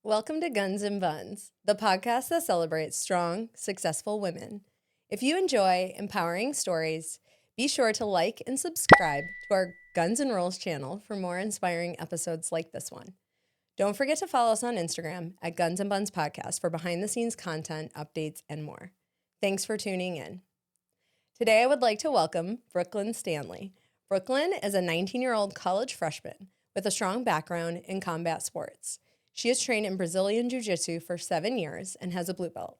Welcome to Gunz Bunz, the podcast that celebrates strong, successful women. If you enjoy empowering stories, be sure to like and subscribe to our Gunz Rollz channel for more inspiring episodes like this one. Don't forget to follow us on Instagram at Gunz Bunz Podcast for behind-the-scenes content, updates, and more. Thanks for tuning in. Today, I would like to welcome Brooklynn Stanley. Brooklynn is a 19-year-old college freshman with a strong background in combat sports. She has trained in Brazilian jiu-jitsu for 7 years and has a blue belt.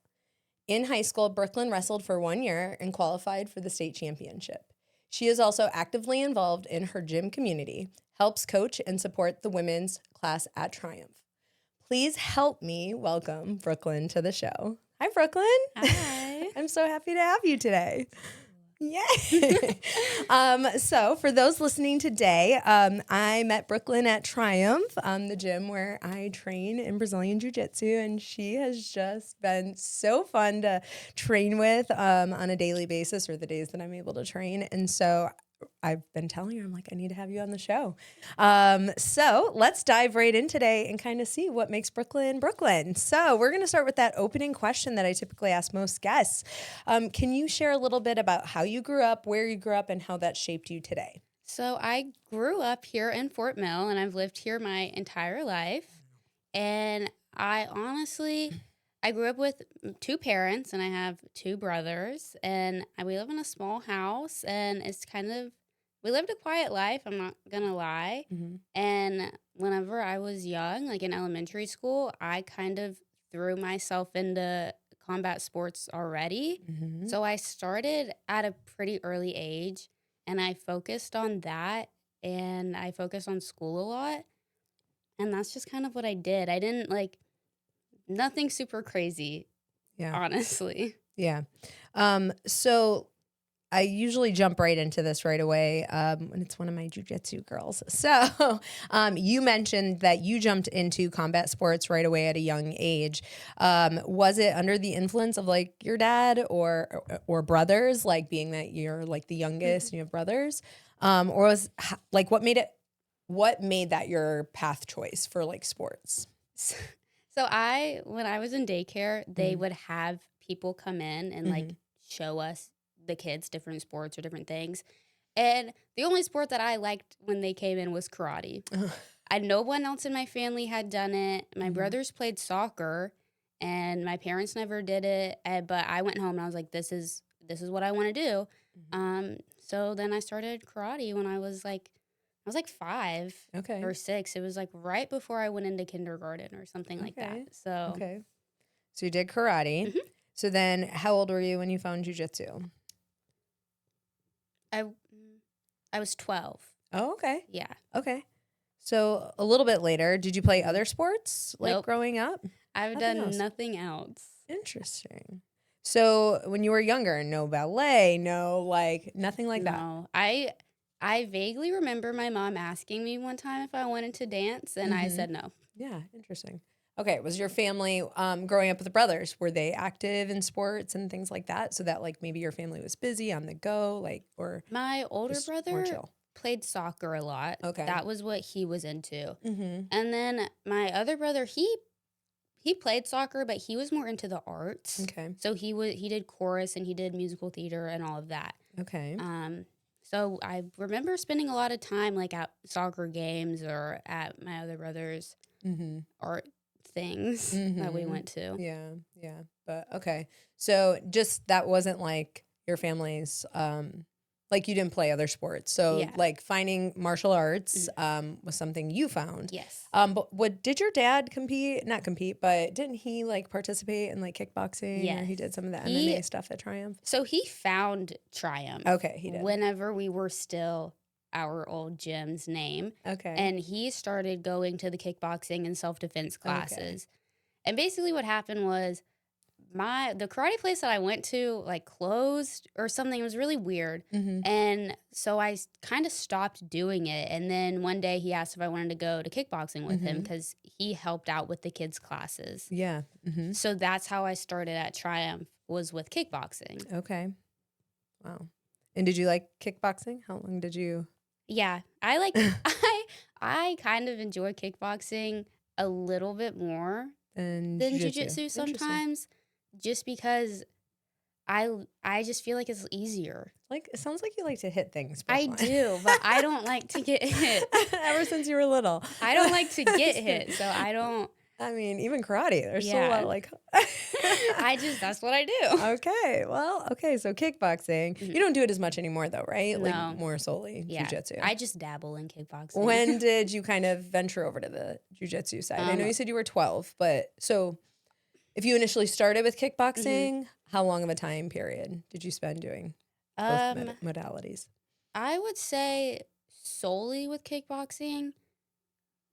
In high school, Brooklynn wrestled for 1 year and qualified for the state championship. She is also actively involved in her gym community, helps coach and support the women's class at Triumph. Please help me welcome Brooklynn to the show. Hi, Brooklynn. Hi. I'm so happy to have you today. Yay! So for those listening today, I met Brooklynn at Triumph, the gym where I train in Brazilian Jiu-Jitsu, and she has just been so fun to train with on a daily basis, or the days that I'm able to train. And so I've been telling her, I'm like, I need to have you on the show. So let's dive right in today and kind of see what makes Brooklynn Brooklynn. So we're going to start with that opening question that I typically ask most guests. Can you share a little bit about how you grew up, where you grew up, and how that shaped you today? So I grew up here in Fort Mill, and I've lived here my entire life. And I grew up with 2 parents, and I have 2 brothers, and we live in a small house, and we lived a quiet life, I'm not gonna lie. Mm-hmm. And whenever I was young, like in elementary school, I kind of threw myself into combat sports already. Mm-hmm. So I started at a pretty early age, and I focused on that, and I focused on school a lot. And that's just kind of what I did. I didn't nothing super crazy, honestly. Yeah. So I usually jump right into this right away when it's one of my jiu-jitsu girls. So you mentioned that you jumped into combat sports right away at a young age. Was it under the influence of like your dad or brothers, like being that you're like the youngest and you have brothers? Or was like what made that your path choice for like sports? So when I was in daycare, they would have people come in and like show us the kids different sports or different things. And the only sport that I liked when they came in was karate. No one else in my family had done it. My brothers played soccer, and my parents never did it. But I went home and I was like, this is what I want to do. So then I started karate when I was like 5 or 6. It was like right before I went into kindergarten or something like that. So you did karate. So then how old were you when you found jiu-jitsu? I was 12. Oh, okay. Yeah. Okay. So a little bit later, did you play other sports like growing up? I've done nothing else. Interesting. So when you were younger, no ballet, no nothing like that? No. I vaguely remember my mom asking me one time if I wanted to dance, and I said no. Yeah, interesting. Okay, was your family growing up with the brothers? Were they active in sports and things like that? So that like maybe your family was busy on the go, or my older brother played soccer a lot. Okay, that was what he was into. And then my other brother, he played soccer, but he was more into the arts. Okay, so he did chorus and he did musical theater and all of that. Okay. So I remember spending a lot of time like at soccer games or at my other brother's art things that we went to. Yeah. But okay. So just that wasn't like your family's like you didn't play other sports. So like finding martial arts was something you found. Yes. But did your dad not compete, but didn't he like participate in like kickboxing? Yes. Or he did some of the MMA stuff at Triumph? So he found Triumph. Okay, he did. Whenever we were still our old gym's name. Okay. And he started going to the kickboxing and self-defense classes. And basically what happened was the karate place that I went to like closed or something. It was really weird. And so I kind of stopped doing it. And then one day he asked if I wanted to go to kickboxing with him because he helped out with the kids' classes. Yeah. So that's how I started at Triumph, was with kickboxing. Okay. Wow. And did you like kickboxing? How long did you? Yeah, I kind of enjoy kickboxing a little bit more than jiu-jitsu sometimes, just because I just feel like it's easier. Like, it sounds like you like to hit things, Brooklyn. I do, but I don't like to get hit. Ever since you were little. I don't like to get hit, so I don't. I mean, even karate, there's still a lot of like. That's what I do. Okay, well, so kickboxing. You don't do it as much anymore though, right? No. Like more solely jiu-jitsu. I just dabble in kickboxing. When did you kind of venture over to the jiu-jitsu side? I know you said you were 12, but so if you initially started with kickboxing, how long of a time period did you spend doing both modalities? I would say solely with kickboxing,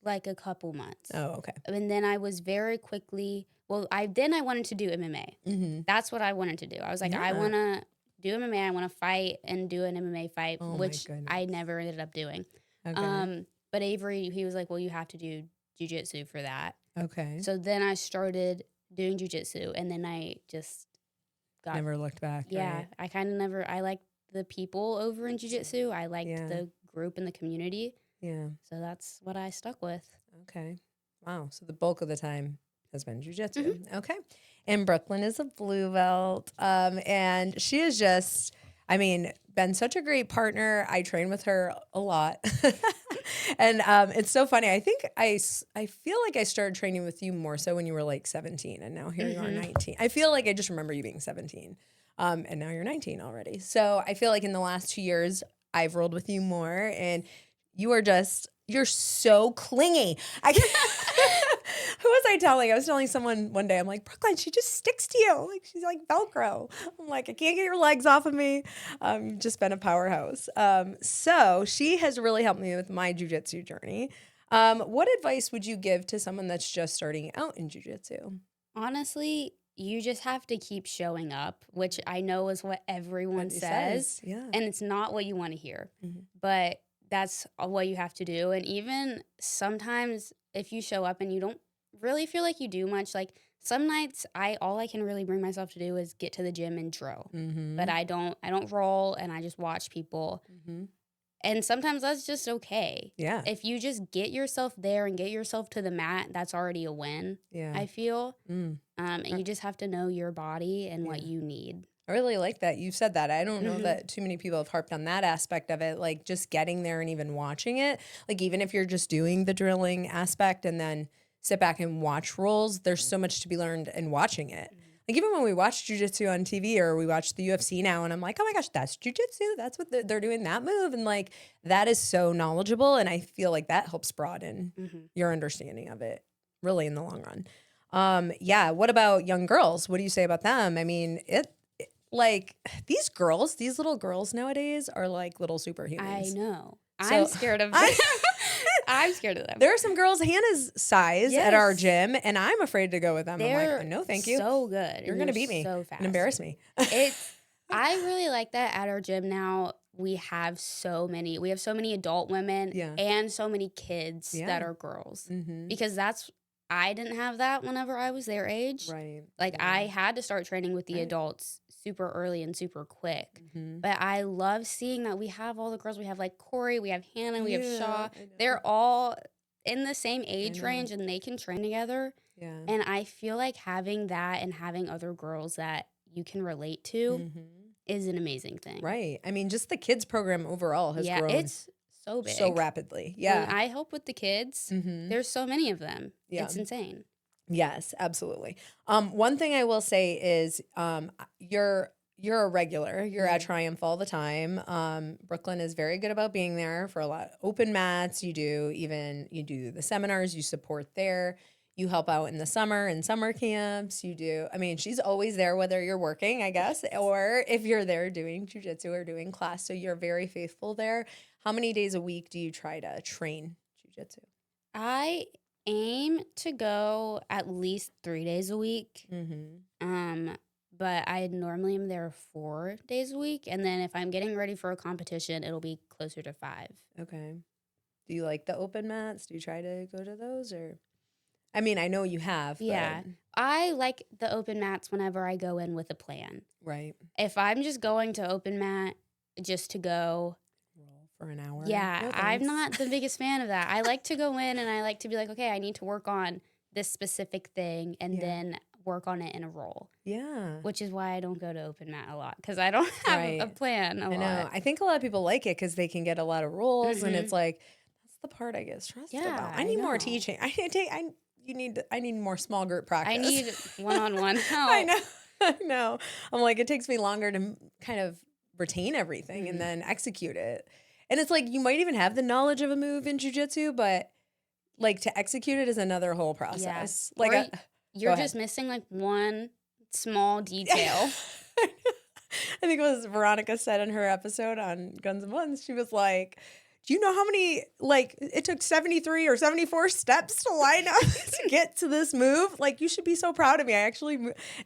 like a couple months. Oh, okay. And then I was very quickly, I wanted to do MMA. That's what I wanted to do. I was like, I want to do MMA. I want to fight and do an MMA fight, which I never ended up doing. Okay. But Avery, he was like, well, you have to do jiu-jitsu for that. Okay. So then I started doing jiu-jitsu, and then I just never looked back. Yeah, right? I kind of I liked the people over in jiu-jitsu. I liked the group and the community. Yeah. So that's what I stuck with. Okay. Wow. So the bulk of the time has been jiu-jitsu. Okay. And Brooklyn is a blue belt. And she is just, been such a great partner. I train with her a lot. And it's so funny. I think I feel like I started training with you more so when you were like 17, and now here you are 19. I feel like I just remember you being 17. And now you're 19 already. So I feel like in the last 2 years, I've rolled with you more, and you're so clingy. Who was I telling? I was telling someone one day, I'm like, Brooklyn, she just sticks to you. Like, she's like Velcro. I'm like, I can't get your legs off of me. You've just been a powerhouse. So she has really helped me with my jiu-jitsu journey. What advice would you give to someone that's just starting out in jiu-jitsu? Honestly, you just have to keep showing up, which I know is what everyone says. Yeah. And it's not what you want to hear. But that's what you have to do. And even sometimes if you show up and you don't really feel like you do much, like some nights all I can really bring myself to do is get to the gym and drill. But I don't roll, and I just watch people. And sometimes that's just okay. Yeah. If you just get yourself there and get yourself to the mat, that's already a win. Yeah. I feel. And you just have to know your body and what you need. I really like that you said that. I don't know that too many people have harped on that aspect of it, like just getting there and even watching it. Like even if you're just doing the drilling aspect and then sit back and watch rolls, there's so much to be learned in watching it. Like even when we watch jiu-jitsu on TV or we watch the UFC now, and I'm like, oh my gosh, that's jiu-jitsu. That's what they're doing, that move. And like that is so knowledgeable. And I feel like that helps broaden your understanding of it really in the long run. Yeah. What about young girls? What do you say about them? I mean, like these little girls nowadays are like little superhumans. I know. I'm scared of them. I'm scared of them. There are some girls Hannah's size at our gym, and I'm afraid to go with them. I'm like, no, thank you. So good. You're going to beat me so fast and embarrass me. I really like that at our gym now. We have so many adult women and so many kids that are girls because I didn't have that whenever I was their age. Right. Like I had to start training with the adults super early and super quick. But I love seeing that we have all the girls. We have like Corey, we have Hannah, we have Shaw. They're all in the same age range and they can train together. Yeah. And I feel like having that and having other girls that you can relate to is an amazing thing. Right. I mean, just the kids program overall has grown. It's so big. So rapidly. Yeah. When I help with the kids. There's so many of them. Yeah. It's insane. Yes, absolutely. One thing I will say is you're a regular. You're at Triumph all the time. Brooklyn is very good about being there for a lot. Open mats, you do the seminars, you support there. You help out in the summer and summer camps. You do. I mean, she's always there whether you're working, I guess, or if you're there doing jiu-jitsu or doing class. So you're very faithful there. How many days a week do you try to train jiu-jitsu? I aim to go at least 3 days a week. But I normally am there 4 days a week. And then if I'm getting ready for a competition, it'll be closer to 5. Okay. Do you like the open mats? Do you try to go to those or? I mean, I know you have. Yeah. I like the open mats whenever I go in with a plan. Right. If I'm just going to open mat just to go for an hour. Yeah. No, I'm not the biggest fan of that. I like to go in and I like to be like, okay, I need to work on this specific thing and then work on it in a roll. Yeah. Which is why I don't go to open mat a lot, because I don't have a plan a lot. I know. I think a lot of people like it because they can get a lot of rolls, and it's like, that's the part I get stressed about. I need more teaching. I need more small group practice. I need one-on-one help. I know. I'm like, it takes me longer to kind of retain everything and then execute it. And it's like, you might even have the knowledge of a move in jiu-jitsu, but like to execute it is another whole process. Yeah. Like you're just missing like one small detail. I think it was Veronica said in her episode on Gunz Bunz, she was like, do you know how many, like, it took 73 or 74 steps to line up to get to this move? Like, you should be so proud of me. I actually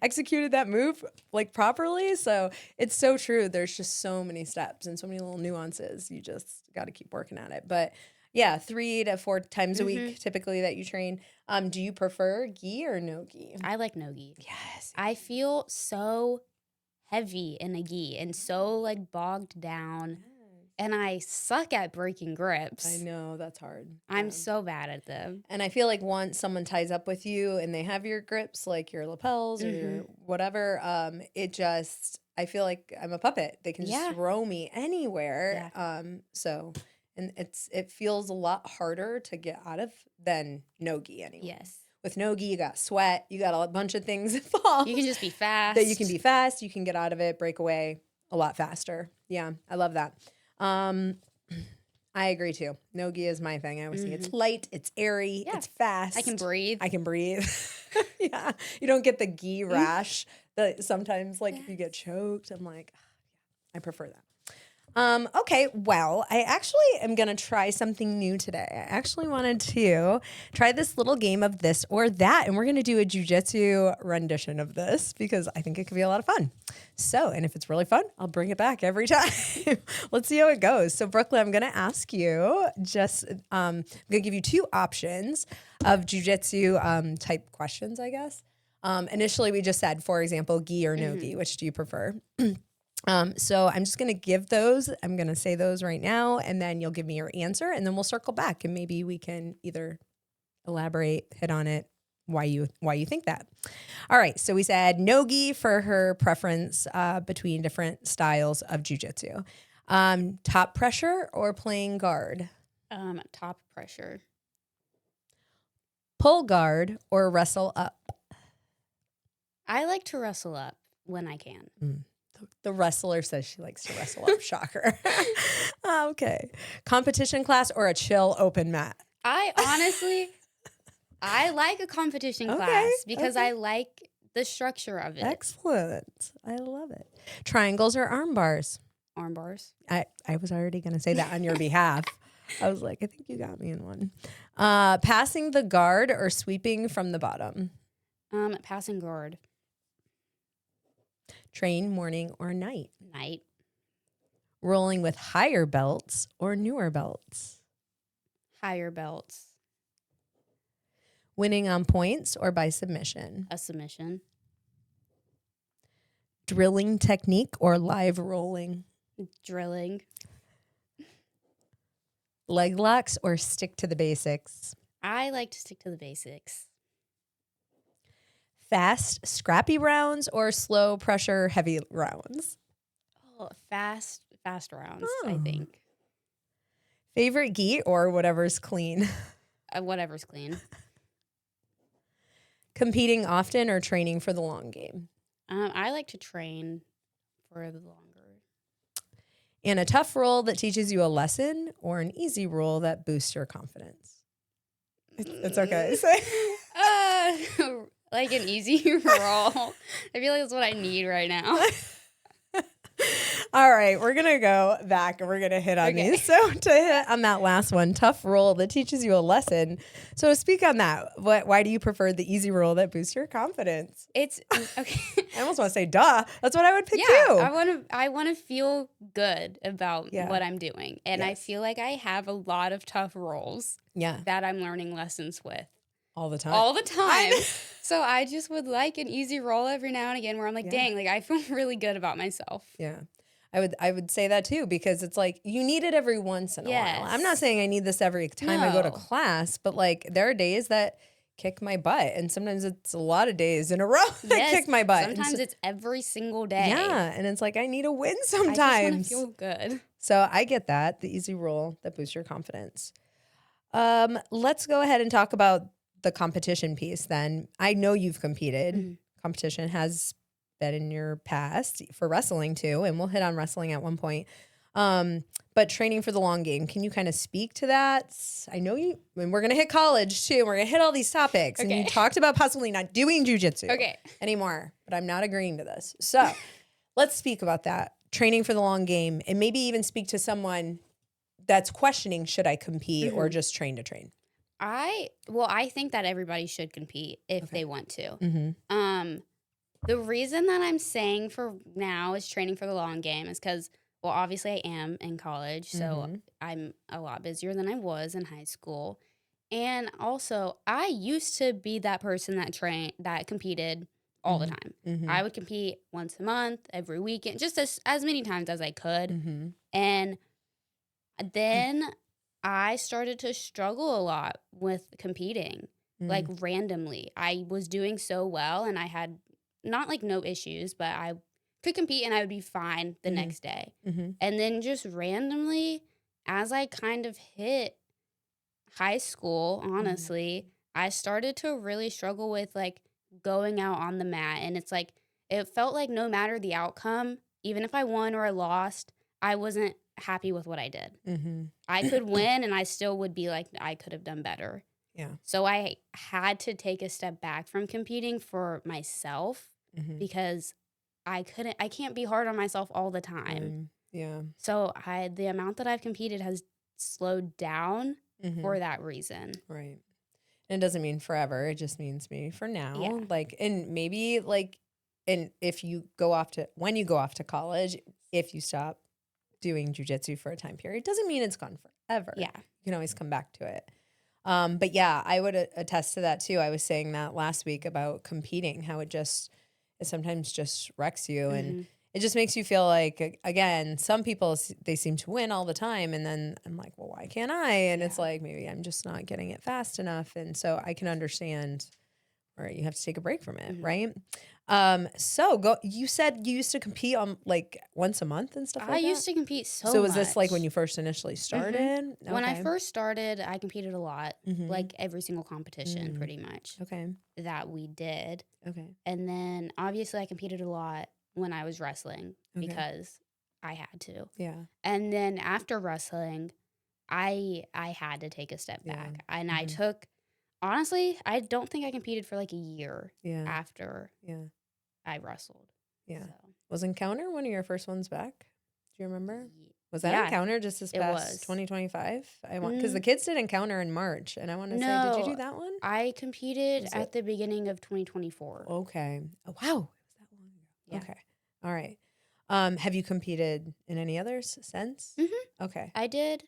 executed that move, like, properly. So it's so true. There's just so many steps and so many little nuances. You just got to keep working at it. But yeah, 3 to 4 times a week typically that you train. Do you prefer gi or no gi? I like no gi. Yes. I feel so heavy in a gi and so like bogged down. And I suck at breaking grips. I know, that's hard. I'm so bad at them. And I feel like once someone ties up with you and they have your grips, like your lapels or your whatever, I feel like I'm a puppet. They can just throw me anywhere. Yeah. And it feels a lot harder to get out of than no-gi anyway. Yes. With no-gi, you got sweat, you got a bunch of things involved. You can just be fast. That you can be fast, you can get out of it, break away a lot faster. Yeah, I love that. I agree too. No-gi is my thing. I always say it's light, it's airy, it's fast. I can breathe. Yeah. You don't get the gi rash that sometimes like if you get choked. I'm like, I prefer that. Okay, well, I actually am going to try something new today. I actually wanted to try this little game of this or that, and we're going to do a jiu-jitsu rendition of this because I think it could be a lot of fun. So, and if it's really fun, I'll bring it back every time. Let's see how it goes. So, Brooklyn, I'm going to ask you I'm going to give you 2 options of jiu-jitsu type questions, I guess. Initially, we just said, for example, gi or no gi, which do you prefer? So I'm just going to give those. I'm going to say those right now, and then you'll give me your answer, and then we'll circle back, and maybe we can either elaborate, hit on it, why you think that. All right. So we said no-gi for her preference between different styles of jiu-jitsu. Top pressure or playing guard? Top pressure. Pull guard or wrestle up? I like to wrestle up when I can. The wrestler says she likes to wrestle up. Shocker. Okay. Competition class or a chill open mat? I like a competition class because I like the structure of it. Excellent. I love it. Triangles or arm bars? Arm bars. I was already going to say that on your behalf. I was like, I think you got me in one. Passing the guard or sweeping from the bottom? Passing guard. Train morning or night? Night. Rolling with higher belts or newer belts? Higher belts. Winning on points or by submission? A submission. Drilling technique or live rolling? Drilling. Leg locks or stick to the basics? I like to stick to the basics. Fast, scrappy rounds or slow pressure, heavy rounds? Oh, fast rounds, I think. Favorite gi or whatever's clean? Whatever's clean. Competing often or training for the long game? I like to train for the longer. And a tough roll that teaches you a lesson or an easy roll that boosts your confidence? It's okay. Like an easy roll. I feel like that's what I need right now. All right, we're going to go back and we're going to hit on these. So to hit on that last one, tough roll that teaches you a lesson. So speak on that. Why do you prefer the easy roll that boosts your confidence? It's okay. I almost want to say, duh. That's what I would pick too. I want to feel good about what I'm doing. And I feel like I have a lot of tough rolls that I'm learning lessons with. All the time. So I just would like an easy roll every now and again where I'm like, dang, like I feel really good about myself. Yeah. I would say that too, because it's like you need it every once in a while. I'm not saying I need this every time I go to class, but like there are days that kick my butt. And sometimes it's a lot of days in a row that I kick my butt. Sometimes it's every single day. Yeah. And it's like, I need a win sometimes. I just want to feel good. So I get that, the easy rule that boosts your confidence. Let's go ahead and talk about the competition piece then. I know you've competed. Mm-hmm. Competition has been in your past for wrestling too, and we'll hit on wrestling at one point. But training for the long game, can you kind of speak to that? I know you, and we're going to hit college too. We're going to hit all these topics. And you talked about possibly not doing jiu-jitsu anymore, but I'm not agreeing to this. So let's speak about that. Training for the long game, and maybe even speak to someone that's questioning, should I compete or just train to train? I think that everybody should compete if they want to. Mm-hmm. The reason that I'm saying for now is training for the long game is because, well, obviously I am in college, so I'm a lot busier than I was in high school. And also, I used to be that person that competed all the time. Mm-hmm. I would compete once a month, every weekend, just as many times as I could. And then I started to struggle a lot with competing, like randomly. I was doing so well, and I had not like no issues, but I could compete and I would be fine the next day. And then just randomly, as I kind of hit high school, honestly, I started to really struggle with like going out on the mat. And it's like, it felt like no matter the outcome, even if I won or I lost, I wasn't happy with what I did. I could win and I still would be like, I could have done better. Yeah. So I had to take a step back from competing for myself because I can't be hard on myself all the time. Yeah. So the amount that I've competed has slowed down for that reason. Right. And it doesn't mean forever. It just means maybe for now. Yeah. Like, and maybe like, and if you when you go off to college, if you stop doing jiu-jitsu for a time period, doesn't mean it's gone forever. Yeah. You can always come back to it. But yeah, I would attest to that too. I was saying that last week about competing, how it sometimes just wrecks you. And it just makes you feel like, again, some people, they seem to win all the time. And then I'm like, well, why can't I? And it's like, maybe I'm just not getting it fast enough. And so I can understand, or you have to take a break from it. Right. You said you used to compete on like once a month and stuff like that? I used to compete so much. So was this like when you first initially started? Okay. When I first started, I competed a lot, like every single competition pretty much that we did. Okay. And then obviously I competed a lot when I was wrestling because I had to. Yeah. And then after wrestling, I had to take a step back. And I took, honestly, I don't think I competed for like a year after I wrestled. Yeah. So. Was Encounter one of your first ones back? Do you remember? Was that Encounter just this past 2025? Because the kids did Encounter in March, and I want to say, did you do that one? I competed at the beginning of 2024. Okay. Oh, wow. It was that long ago. Yeah. Okay. All right. Have you competed in any others since? Okay. I did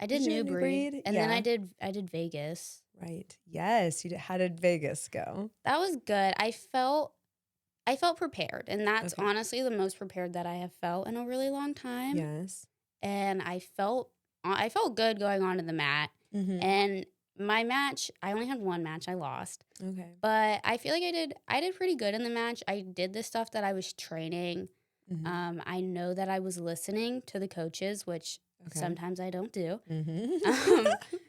New Breed, and then I did Vegas. Right. Yes. How did Vegas go? That was good. I felt prepared, and that's honestly the most prepared that I have felt in a really long time. Yes. And I felt good going on to the mat. And my match, I only had one match. I lost. Okay. But I feel like I did pretty good in the match. I did the stuff that I was training. I know that I was listening to the coaches, which sometimes I don't do.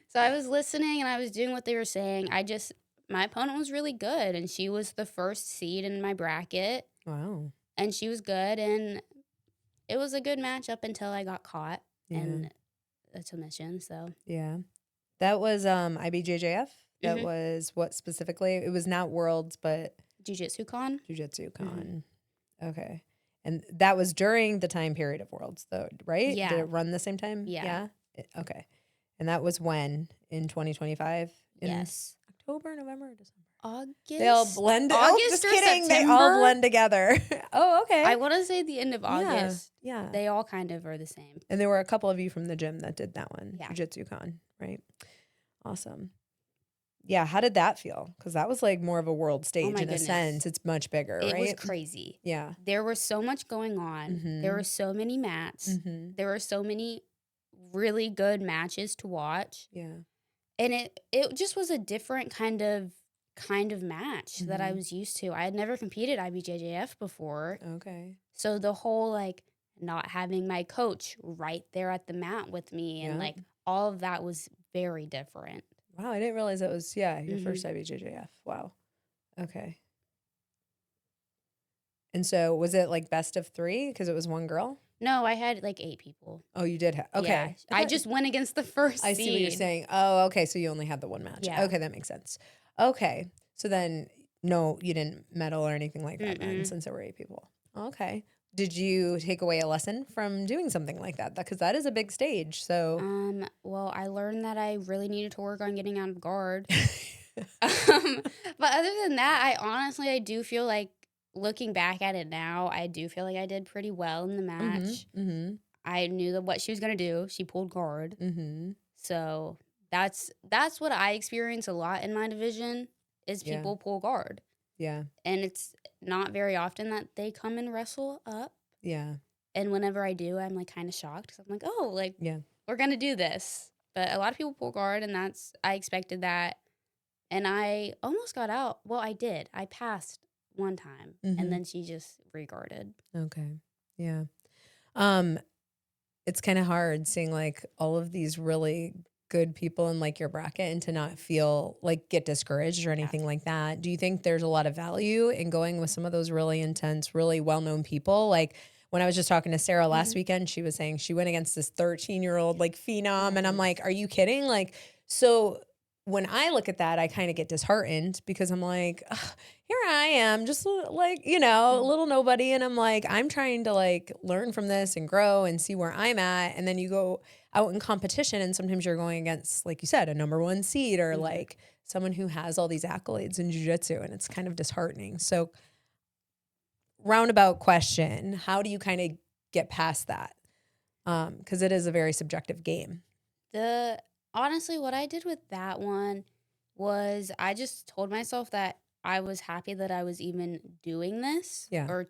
So I was listening and I was doing what they were saying. My opponent was really good, and she was the first seed in my bracket. Wow. And she was good, and it was a good match up until I got caught and a submission. So yeah. That was IBJJF. That was what specifically? It was not Worlds, but Jiu-Jitsu Con. Jiu-Jitsu Con. Okay. And that was during the time period of Worlds, though, right? Yeah. Did it run the same time? Yeah. Okay. And that was when? In 2025? Yes. October, November, December? August. They all blend. Just kidding. September? They all blend together. Oh, okay. I want to say the end of August. Yeah. They all kind of are the same. And there were a couple of you from the gym that did that one. Yeah. Jiu-Jitsu Con, right? Awesome. Yeah, how did that feel? Because that was like more of a world stage in a sense. It's much bigger, right? It was crazy. Yeah. There was so much going on. There were so many mats. There were so many really good matches to watch. Yeah. And it just was a different kind of match that I was used to. I had never competed IBJJF before. Okay. So the whole like not having my coach right there at the mat with me and like all of that was very different. Wow, I didn't realize that was your first IBJJF. Wow. Okay. And so was it like best of 3 because it was one girl? No, I had like 8 people. Oh, you did have. Okay. Yeah, I just went against the first I see what you're saying. Oh, okay. So you only had the one match. Yeah. Okay, that makes sense. Okay. So then, no, you didn't medal or anything like that then, since there were 8 people. Okay. Did you take away a lesson from doing something like that? Because that is a big stage. So, well, I learned that I really needed to work on getting out of guard. But other than that, I do feel like looking back at it now, I do feel like I did pretty well in the match. I knew that what she was gonna do. She pulled guard. So that's what I experience a lot in my division is people pull guard. Yeah. And it's not very often that they come and wrestle up. Yeah. And whenever I do, I'm like kind of shocked because I'm like, oh, like we're gonna do this. But a lot of people pull guard, and I expected that. And I almost got out. Well, I did. I passed one time, and then she just regarded. Okay. Yeah. It's kind of hard seeing like all of these really good people in like your bracket and to not feel like get discouraged or anything like that. Do you think there's a lot of value in going with some of those really intense, really well-known people? Like when I was just talking to Sarah last weekend, she was saying she went against this 13-year-old like phenom. And I'm like, are you kidding? Like, so when I look at that, I kind of get disheartened because I'm like, here I am, just like, a little nobody. And I'm like, I'm trying to like learn from this and grow and see where I'm at. And then you go out in competition and sometimes you're going against, like you said, a number 1 seed or like someone who has all these accolades in jiu-jitsu, and it's kind of disheartening. So roundabout question, how do you kind of get past that? Because it is a very subjective game. Honestly, what I did with that one was I just told myself that I was happy that I was even doing this or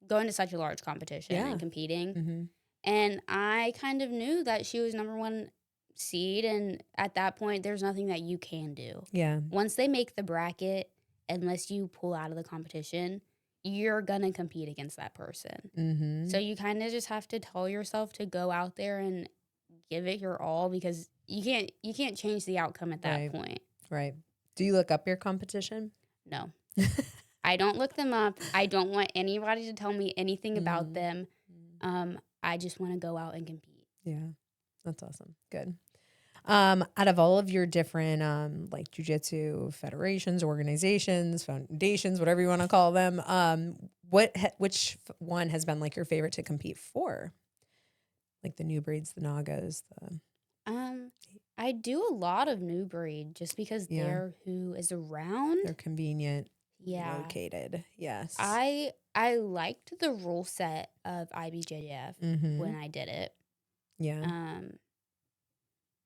going to such a large competition and competing. And I kind of knew that she was number 1 seed. And at that point, there's nothing that you can do. Yeah. Once they make the bracket, unless you pull out of the competition, you're going to compete against that person. So you kind of just have to tell yourself to go out there and give it your all because you can't change the outcome at that point. Right. Do you look up your competition? No. I don't look them up. I don't want anybody to tell me anything about them. I just want to go out and compete. Yeah. That's awesome. Good. Out of all of your different like jiu-jitsu federations, organizations, foundations, whatever you want to call them, which one has been like your favorite to compete for? Like the new breeds, the Nagas, I do a lot of new breed just because they're who is around. They're convenient. Yeah. Located. Yes. I liked the rule set of IBJJF when I did it. Yeah.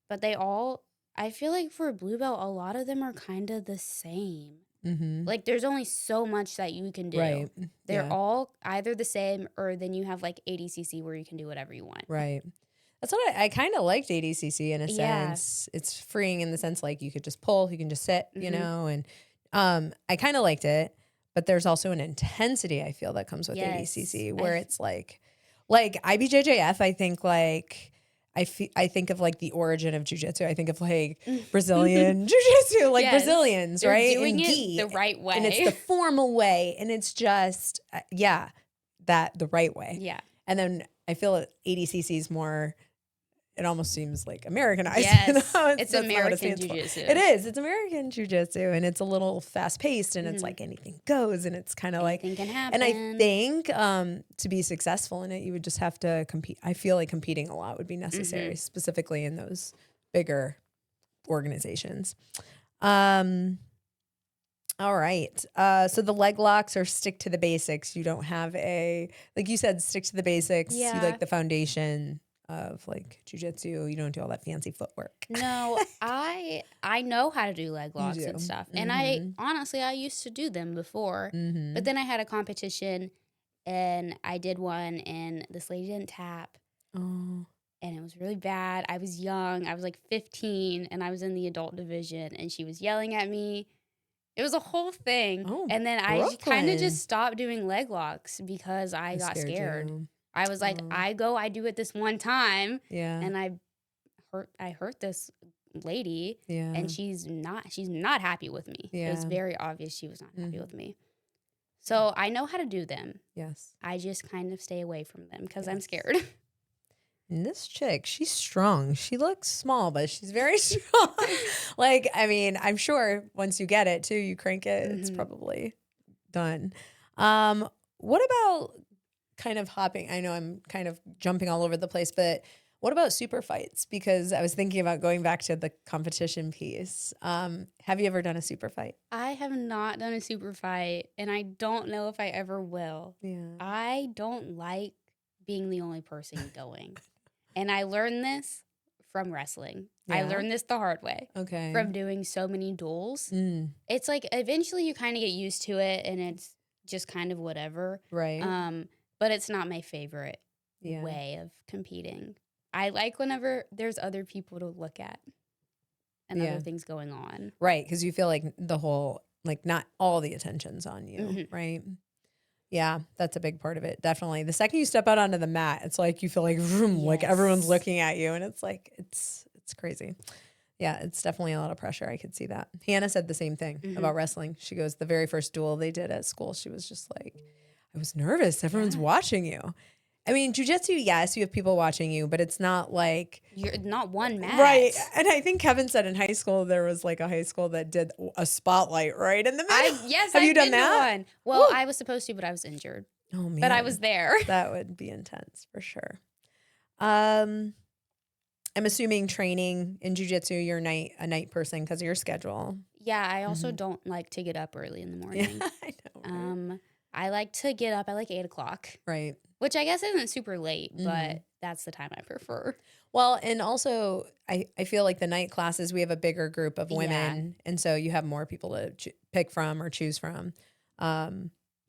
But I feel like for a blue belt, a lot of them are kind of the same. Like there's only so much that you can do. Right. They're all either the same or then you have like ADCC where you can do whatever you want. Right. That's what I kind of liked ADCC in a sense. It's freeing in the sense like you could just pull, you can just sit, and I kind of liked it, but there's also an intensity I feel that comes with ADCC where it's like IBJJF, I think like I think of like the origin of jiu-jitsu. I think of like Brazilian jiu-jitsu, like Brazilians, they're right? doing it the right way. And it's the formal way. And it's just, the right way. Yeah. And then I feel ADCC is more, it almost seems like Americanized. Yes, it's American jiu-jitsu. It is. It's American jiu-jitsu, and it's a little fast-paced, and it's like anything goes, and it's kind of like anything can happen. And I think to be successful in it, you would just have to compete. I feel like competing a lot would be necessary, specifically in those bigger organizations. All right. So the leg locks are stick to the basics. You don't have like you said, stick to the basics. Yeah. You like the foundation of like jiu-jitsu. You don't do all that fancy footwork. No, I know how to do leg locks and stuff. And I used to do them before. But then I had a competition and I did one and this lady didn't tap. Oh. and it was really bad. I was young. I was like 15, and I was in the adult division, and she was yelling at me. It was a whole thing. Oh, and then I kind of Brooklyn. just stopped doing leg locks because I got scared. You. I was like, I do it this one time, Yeah. and I hurt this lady, Yeah. and she's not happy with me. Yeah. It was very obvious she was not happy with me. So I know how to do them. Yes. I just kind of stay away from them because I'm scared. And this chick, she's strong. She looks small, but she's very strong. Like, I mean, I'm sure once you get it too, you crank it, it's probably done. What about kind of hopping? I know I'm kind of jumping all over the place, but what about super fights? Because I was thinking about going back to the competition piece. Have you ever done a super fight? I have not done a super fight, and I don't know if I ever will. Yeah. I don't like being the only person going. And I learned this from wrestling. Yeah. I learned this the hard way. Okay. From doing so many duels. It's like eventually you kind of get used to it, and it's just kind of whatever. Right. But it's not my favorite way of competing. I like whenever there's other people to look at and other things going on. Right, because you feel like the whole, like not all the attention's on you, right? Yeah, that's a big part of it, definitely. The second you step out onto the mat, it's like you feel like vroom, like everyone's looking at you, and it's like it's crazy. Yeah, it's definitely a lot of pressure. I could see that. Hannah said the same thing about wrestling. She goes, the very first duel they did at school, she was just like, I was nervous. Everyone's watching you. I mean, jiu-jitsu, yes, you have people watching you, but it's not like... You're not one mat. Right. And I think Kevin said in high school, there was like a high school that did a spotlight right in the middle. Have you done that? One. Well, I was supposed to, but I was injured. Oh, man. But I was there. That would be intense for sure. I'm assuming training in jiu-jitsu, you're a night person because of your schedule. Yeah, I also don't like to get up early in the morning. Yeah, I know. Right? I like to get up at like 8 o'clock. Right. Which I guess isn't super late, but that's the time I prefer. Well, and also I feel like the night classes, we have a bigger group of women. And so you have more people to pick from or choose from.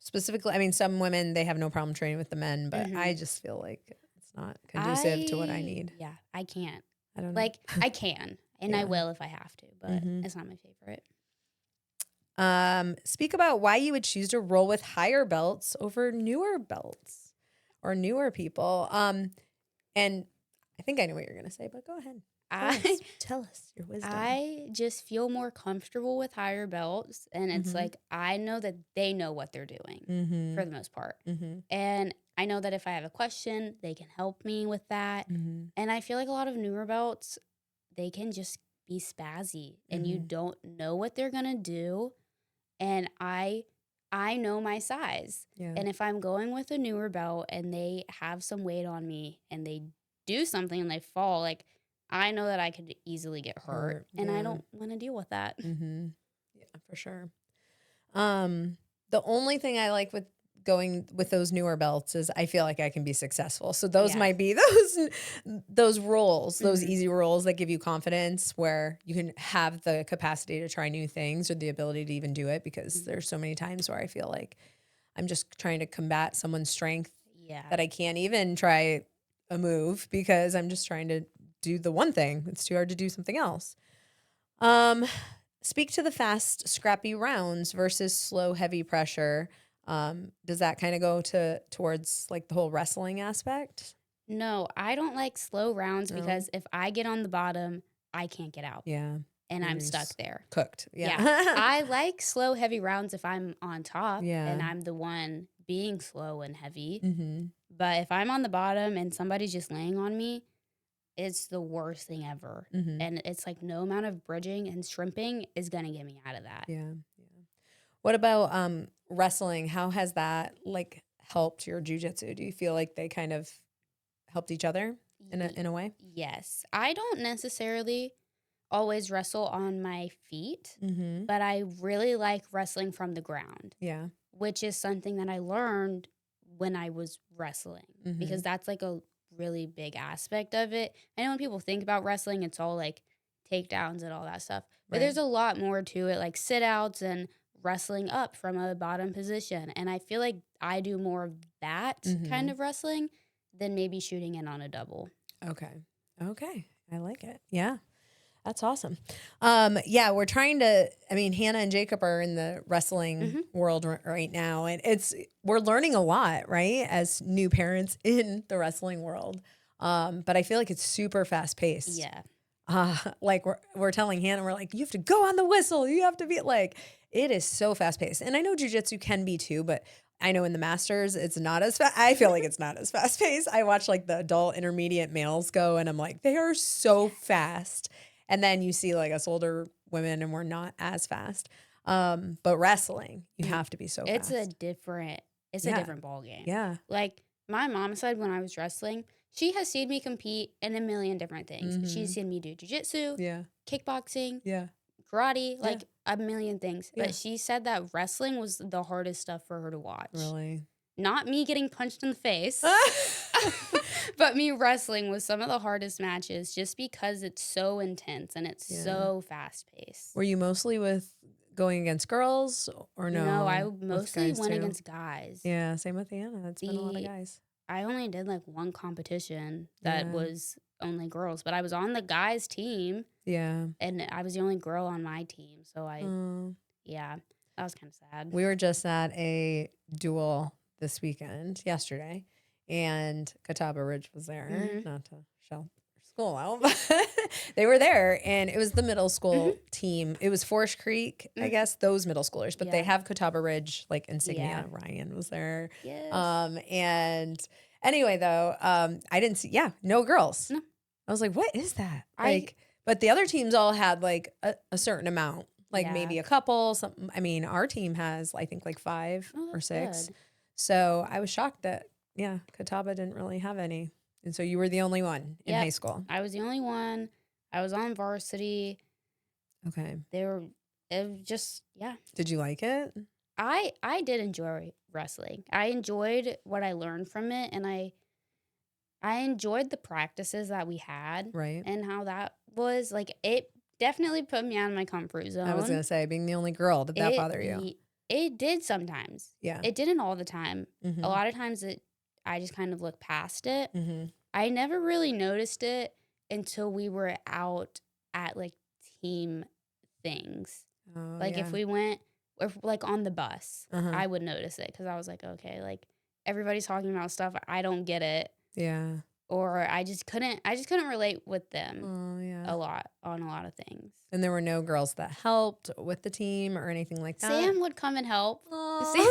Specifically, I mean, some women, they have no problem training with the men, but I just feel like it's not conducive to what I need. Yeah, I can't. I don't know. Like, I can, and I will if I have to, but it's not my favorite. Speak about why you would choose to roll with higher belts over newer belts or newer people. And I think I know what you're going to say, but go ahead. Tell us your wisdom. I just feel more comfortable with higher belts, and it's like I know that they know what they're doing for the most part. And I know that if I have a question, they can help me with that. And I feel like a lot of newer belts, they can just be spazzy, and you don't know what they're going to do. And I know my size. Yeah. And if I'm going with a newer belt and they have some weight on me and they do something and they fall, like, I know that I could easily get hurt. And I don't want to deal with that. Yeah, for sure. The only thing I like with going with those newer belts is I feel like I can be successful. So those might be those rolls, those easy rolls that give you confidence where you can have the capacity to try new things or the ability to even do it, because there's so many times where I feel like I'm just trying to combat someone's strength that I can't even try a move because I'm just trying to do the one thing. It's too hard to do something else. Speak to the fast, scrappy rounds versus slow, heavy pressure. Does that kind of go towards like the whole wrestling aspect? No, I don't like slow rounds because if I get on the bottom, I can't get out. Yeah. And I'm stuck there. Cooked. Yeah. I like slow, heavy rounds if I'm on top and I'm the one being slow and heavy. But if I'm on the bottom and somebody's just laying on me, it's the worst thing ever. And it's like no amount of bridging and shrimping is going to get me out of that. Yeah. What about wrestling? How has that like helped your jiu-jitsu? Do you feel like they kind of helped each other in a way? Yes. I don't necessarily always wrestle on my feet, but I really like wrestling from the ground. Yeah. Which is something that I learned when I was wrestling because that's like a really big aspect of it. I know when people think about wrestling, it's all like takedowns and all that stuff, but there's a lot more to it, like sit outs and wrestling up from a bottom position. And I feel like I do more of that kind of wrestling than maybe shooting in on a double. Okay. I like it. Yeah. That's awesome. Yeah, we're trying to, I mean, Hannah and Jacob are in the wrestling world right now, and we're learning a lot, right? As new parents in the wrestling world. But I feel like it's super fast paced. Yeah. Like we're telling Hannah, we're like, you have to go on the whistle. You have to be like, it is so fast paced. And I know jiu-jitsu can be too, but I know in the masters, it's not as fast. I feel like it's not as fast paced. I watch like the adult intermediate males go and I'm like, they are so fast. And then you see like us older women and we're not as fast. But wrestling, you have to be so fast. It's a different ball game. Yeah. Like my mom said when I was wrestling, she has seen me compete in a million different things. She's seen me do jiu-jitsu, kickboxing, karate, like a million things. But she said that wrestling was the hardest stuff for her to watch. Really? Not me getting punched in the face, but me wrestling was some of the hardest matches just because it's so intense and it's so fast-paced. Were you mostly going against girls or no? No, I mostly went against guys. Yeah, same with Anna. It's been a lot of guys. I only did like one competition that was only girls, but I was on the guys' team. Yeah. And I was the only girl on my team. So that was kind of sad. We were just at a duel yesterday, and Catawba Ridge was there, not to shout school out, but they were there, and it was the middle school team. It was Forest Creek, I guess, those middle schoolers, but they have Catawba Ridge, like, insignia. Ryan was there. Yes. And anyway, though, I didn't see, no girls. No. I was like, what is that? But the other teams all had, like, a certain amount, like maybe a couple, something. I mean, our team has, I think, like 5 or 6. Good. So I was shocked that, Catawba didn't really have any. And so you were the only one in high school. I was the only one. I was on varsity. Okay. It was just, Did you like it? I did enjoy wrestling. I enjoyed what I learned from it, and I enjoyed the practices that we had. Right. And how that was, like, it definitely put me out of my comfort zone. I was going to say, being the only girl, did that bother you? It did sometimes. Yeah. It didn't all the time. Mm-hmm. A lot of times I just kind of looked past it. Mm-hmm. I never really noticed it until we were out at, like, team things. Oh, like, if we went, like, on the bus, I would notice it because I was like, okay, like, everybody's talking about stuff. I don't get it. Yeah. Or I just couldn't relate with them on a lot of things. And there were no girls that helped with the team or anything like that? Sam would come and help. Oh, Sam.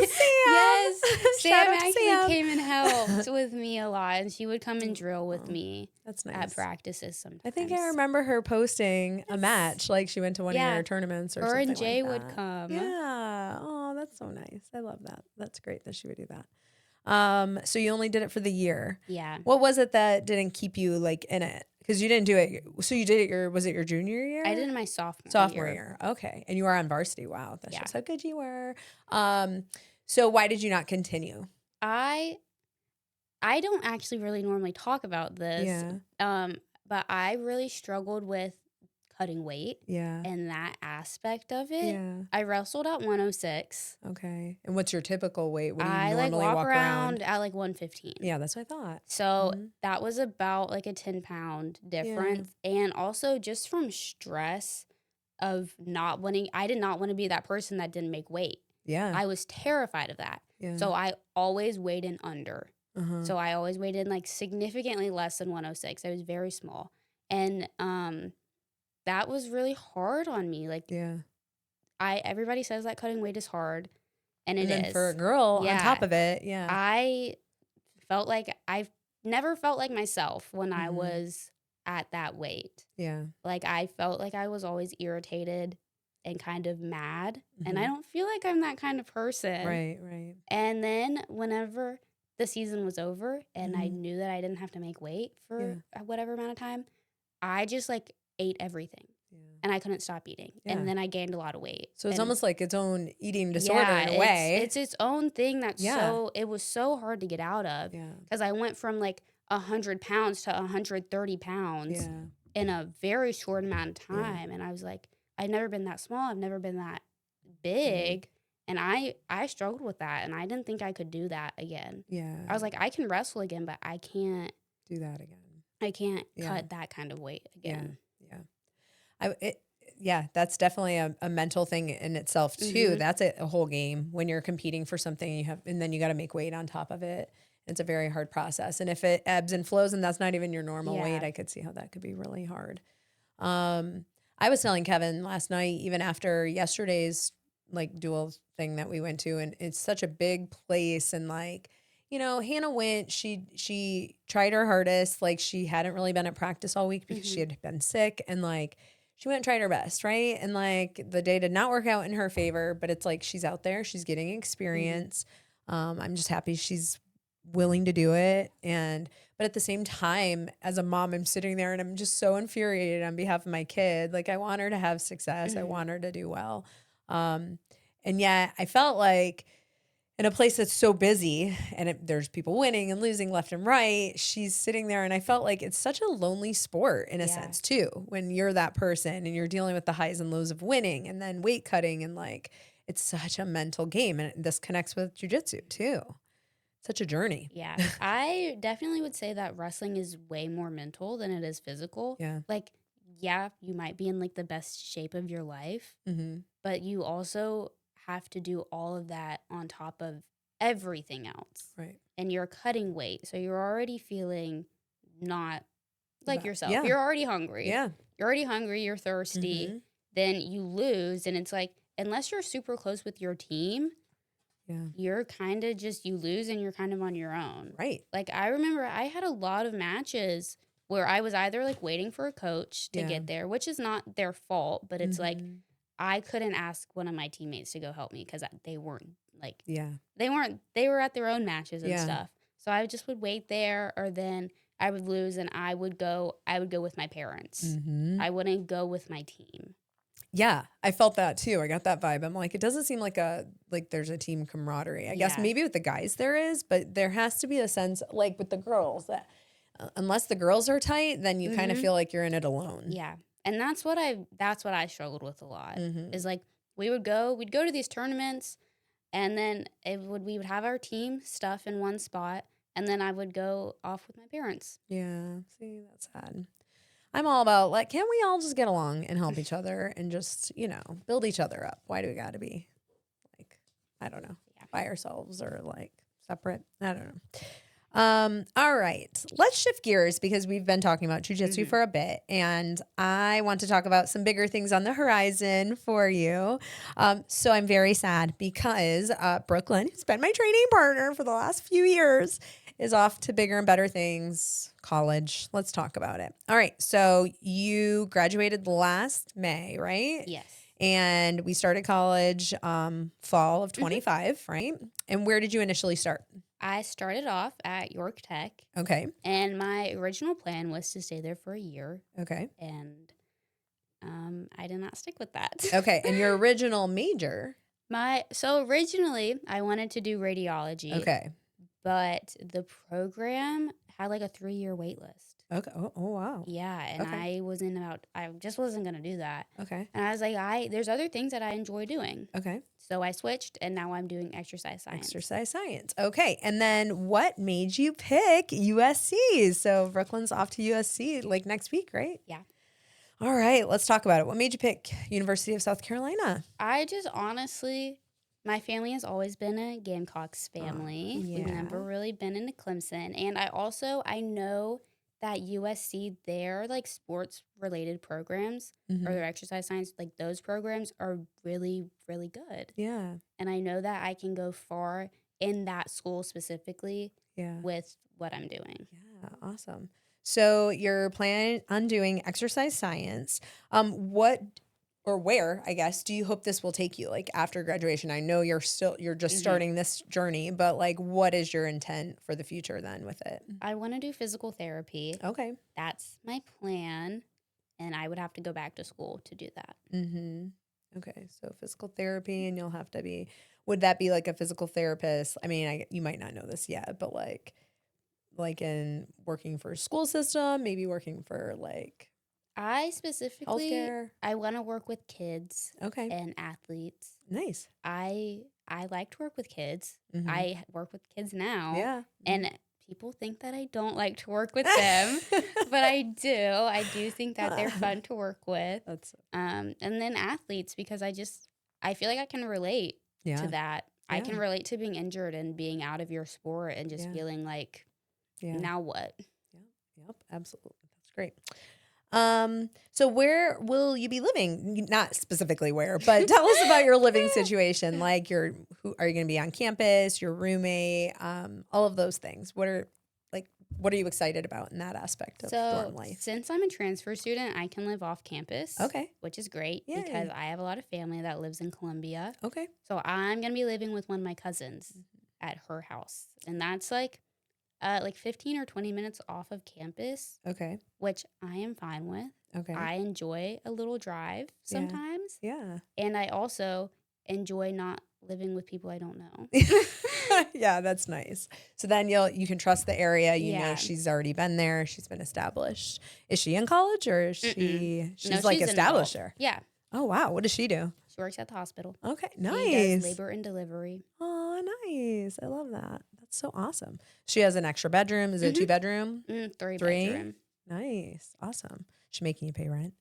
Yes. Shout Sam out to actually Sam. came and helped with me a lot. And she would come and drill with me. That's nice. At practices sometimes. I think I remember her posting a match, like she went to one of your tournaments or something and Jay like that. would come. Yeah. Oh, that's so nice. I love that. That's great that she would do that. So you only did it for the year. Yeah. What was it that didn't keep you like in it? Because you didn't do it. So you did it was it your junior year? I did it my sophomore year. Okay. And you were on varsity. Wow. That's just how good you were. So why did you not continue? I don't actually really normally talk about this. But I really struggled with cutting weight. Yeah. And that aspect of it. Yeah. I wrestled at 106. Okay. And what's your typical weight? What do you I normally walk around at like 115. Yeah, that's what I thought. So that was about like a 10-pound difference. And also just from stress of not wanting, I did not want to be that person that didn't make weight. Yeah. I was terrified of that. Yeah. So I always weighed in under. So I always weighed in like significantly less than 106. I was very small. And that was really hard on me. Like, everybody says that cutting weight is hard, and it is. For a girl, on top of it, I felt like I've never felt like myself when I was at that weight. Yeah. Like, I felt like I was always irritated and kind of mad, and I don't feel like I'm that kind of person. Right. And then whenever the season was over and I knew that I didn't have to make weight for whatever amount of time, I just like ate everything and I couldn't stop eating. And then I gained a lot of weight. So it's almost like its own eating disorder in a way. It's its own thing that's it was so hard to get out of. Because I went from like 100 pounds to 130 pounds in a very short amount of time. And I was like, I've never been that small. I've never been that big. And I struggled with that. And I didn't think I could do that again. Yeah. I was like, I can wrestle again, but I can't do that again. I can't cut that kind of weight again. Yeah. That's definitely a mental thing in itself too. That's a whole game when you're competing for something and then you got to make weight on top of it. It's a very hard process. And if it ebbs and flows and that's not even your normal weight, I could see how that could be really hard. I was telling Kevin last night, even after yesterday's like dual thing that we went to, and it's such a big place. And like, Hannah went, she tried her hardest. Like she hadn't really been at practice all week because she had been sick, and like, she went and tried her best. Right. And like the day did not work out in her favor, but it's like, she's out there, she's getting experience. I'm just happy she's willing to do it. But at the same time, as a mom, I'm sitting there and I'm just so infuriated on behalf of my kid. Like I want her to have success. I want her to do well. And yet I felt like in a place that's so busy and there's people winning and losing left and right, she's sitting there and I felt like it's such a lonely sport in a sense too, when you're that person and you're dealing with the highs and lows of winning and then weight cutting, and like, it's such a mental game. And this connects with jiu-jitsu too. Such a journey. Yeah. I definitely would say that wrestling is way more mental than it is physical. Yeah. Like, yeah, you might be in like the best shape of your life, but you also have to do all of that on top of everything else. Right. And you're cutting weight. So you're already feeling not like yourself. Yeah. You're already hungry. Yeah. You're already hungry. You're thirsty. Then you lose. And it's like, unless you're super close with your team, you're kind of just, you lose and you're kind of on your own. Right. Like I remember I had a lot of matches where I was either like waiting for a coach to get there, which is not their fault, but it's like I couldn't ask one of my teammates to go help me because they weren't like, they were at their own matches and stuff. So I just would wait there, or then I would lose and I would go with my parents. I wouldn't go with my team. Yeah, I felt that too. I got that vibe. I'm like, it doesn't seem like there's a team camaraderie. I guess maybe with the guys there is, but there has to be a sense, like with the girls, that unless the girls are tight, then you kind of feel like you're in it alone. Yeah, and that's what I struggled with a lot. Is like we'd go to these tournaments, and then we would have our team stuff in one spot, and then I would go off with my parents. Yeah, see, that's sad. I'm all about like, can we all just get along and help each other and just, build each other up? Why do we got to be like, I don't know, by ourselves or like separate? I don't know. All right, let's shift gears because we've been talking about jiu-jitsu for a bit, and I want to talk about some bigger things on the horizon for you. So I'm very sad because Brooklyn, who's been my training partner for the last few years, is off to bigger and better things, college. Let's talk about it. All right. So you graduated last May, right? Yes. And we started college fall of 25, right? And where did you initially start? I started off at York Tech. Okay. And my original plan was to stay there for a year. Okay. And I did not stick with that. Okay. And your original major? So originally I wanted to do radiology. Okay. But the program had like a 3-year wait list. Okay. Oh wow. Yeah. And I just wasn't going to do that. Okay. And I was like, there's other things that I enjoy doing. Okay. So I switched, and now I'm doing exercise science. Exercise science. Okay. And then what made you pick USC? So Brooklyn's off to USC like next week, right? Yeah. All right. Let's talk about it. What made you pick University of South Carolina? I just honestly, my family has always been a Gamecocks family. We've never really been into Clemson. And I know that USC, their like sports related programs or their exercise science, like those programs are really, really good. Yeah. And I know that I can go far in that school specifically with what I'm doing. Yeah. Awesome. So you're planning on doing exercise science. What or where, I guess, do you hope this will take you like after graduation? I know you're just starting this journey, but like what is your intent for the future then with it? I want to do physical therapy. Okay. That's my plan. And I would have to go back to school to do that. Okay. So physical therapy, and you'll have to would that be like a physical therapist? I mean, you might not know this yet, but like in working for a school system, maybe working for like I specifically, healthcare. I want to work with kids and athletes. Nice. I like to work with kids. I work with kids now. Yeah. And people think that I don't like to work with them, but I do. I do think that they're fun to work with. And then athletes, because I feel like I can relate to that. Yeah. I can relate to being injured and being out of your sport and just feeling like, now what? Yep, absolutely. That's great. So where will you be living? Not specifically where, but tell us about your living situation. Like are you going to be on campus, your roommate, all of those things. What are you excited about in that aspect of dorm life? Since I'm a transfer student, I can live off campus. Okay. Which is great because I have a lot of family that lives in Columbia. Okay. So I'm going to be living with one of my cousins at her house. And that's like 15 or 20 minutes off of campus. Okay. Which I am fine with. Okay. I enjoy a little drive sometimes. Yeah. And I also enjoy not living with people I don't know. Yeah, that's nice. So then you can trust the area. You know she's already been there. She's been established. Is she in college or is she's established there? Yeah. Oh, wow. What does she do? She works at the hospital. Okay, nice. She does labor and delivery. Oh, nice. I love that. That's so awesome. She has an extra bedroom. Is it a 2-bedroom? Three bedroom. Nice. Awesome. She's making you pay rent?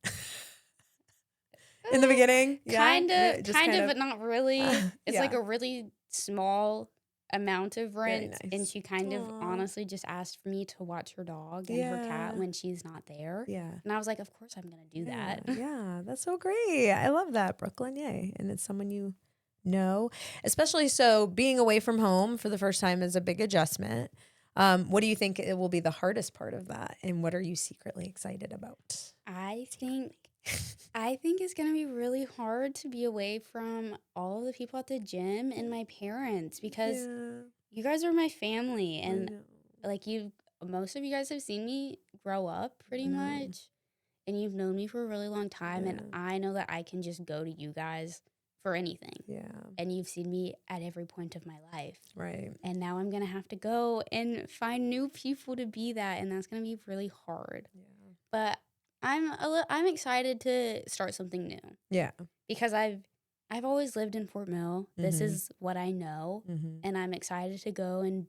In the beginning? Kind of, but not really. It's like a really small amount of rent. Nice. And she kind of honestly just asked for me to watch her dog and her cat when she's not there. Yeah. And I was like, of course I'm going to do that. Yeah, that's so great. I love that, Brooklyn. Yay. And it's someone you know, especially so being away from home for the first time is a big adjustment. What do you think it will be the hardest part of that? And what are you secretly excited about? I think it's going to be really hard to be away from all of the people at the gym and my parents because you guys are my family. And most of you guys have seen me grow up pretty much. And you've known me for a really long time. And I know that I can just go to you guys for anything. Yeah. And you've seen me at every point of my life. Right. And now I'm going to have to go and find new people to be that. And that's going to be really hard. Yeah. But I'm excited to start something new. Yeah. Because I've always lived in Fort Mill. This is what I know. And I'm excited to go and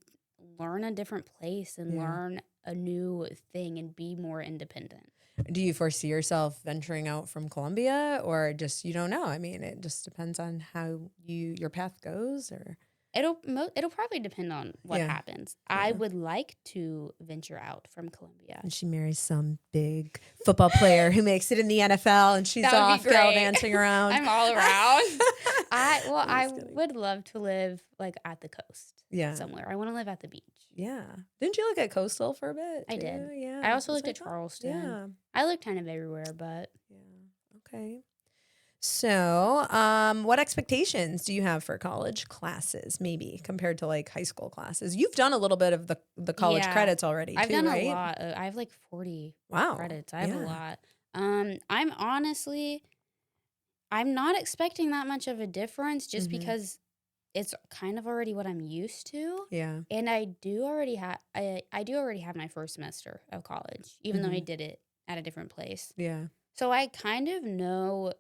learn a different place and learn a new thing and be more independent. Do you foresee yourself venturing out from Columbia or just, you don't know? I mean, it just depends on how your path goes or... It'll probably depend on what happens. Yeah. I would like to venture out from Columbia. And she marries some big football player who makes it in the NFL and she's off gallivanting around. I'm all around. I would love to live like at the coast somewhere. I want to live at the beach. Yeah. Didn't you look at Coastal for a bit? I did. Yeah. I also looked at Charleston. Yeah. I looked kind of everywhere, but. Yeah. Okay. So, what expectations do you have for college classes, maybe compared to like high school classes? You've done a little bit of the college credits already. I've done a lot. I have like 40 credits. I have a lot. I'm not expecting that much of a difference just because it's kind of already what I'm used to. Yeah. And I do already have my first semester of college, even though I did it at a different place. Yeah. So I kind of know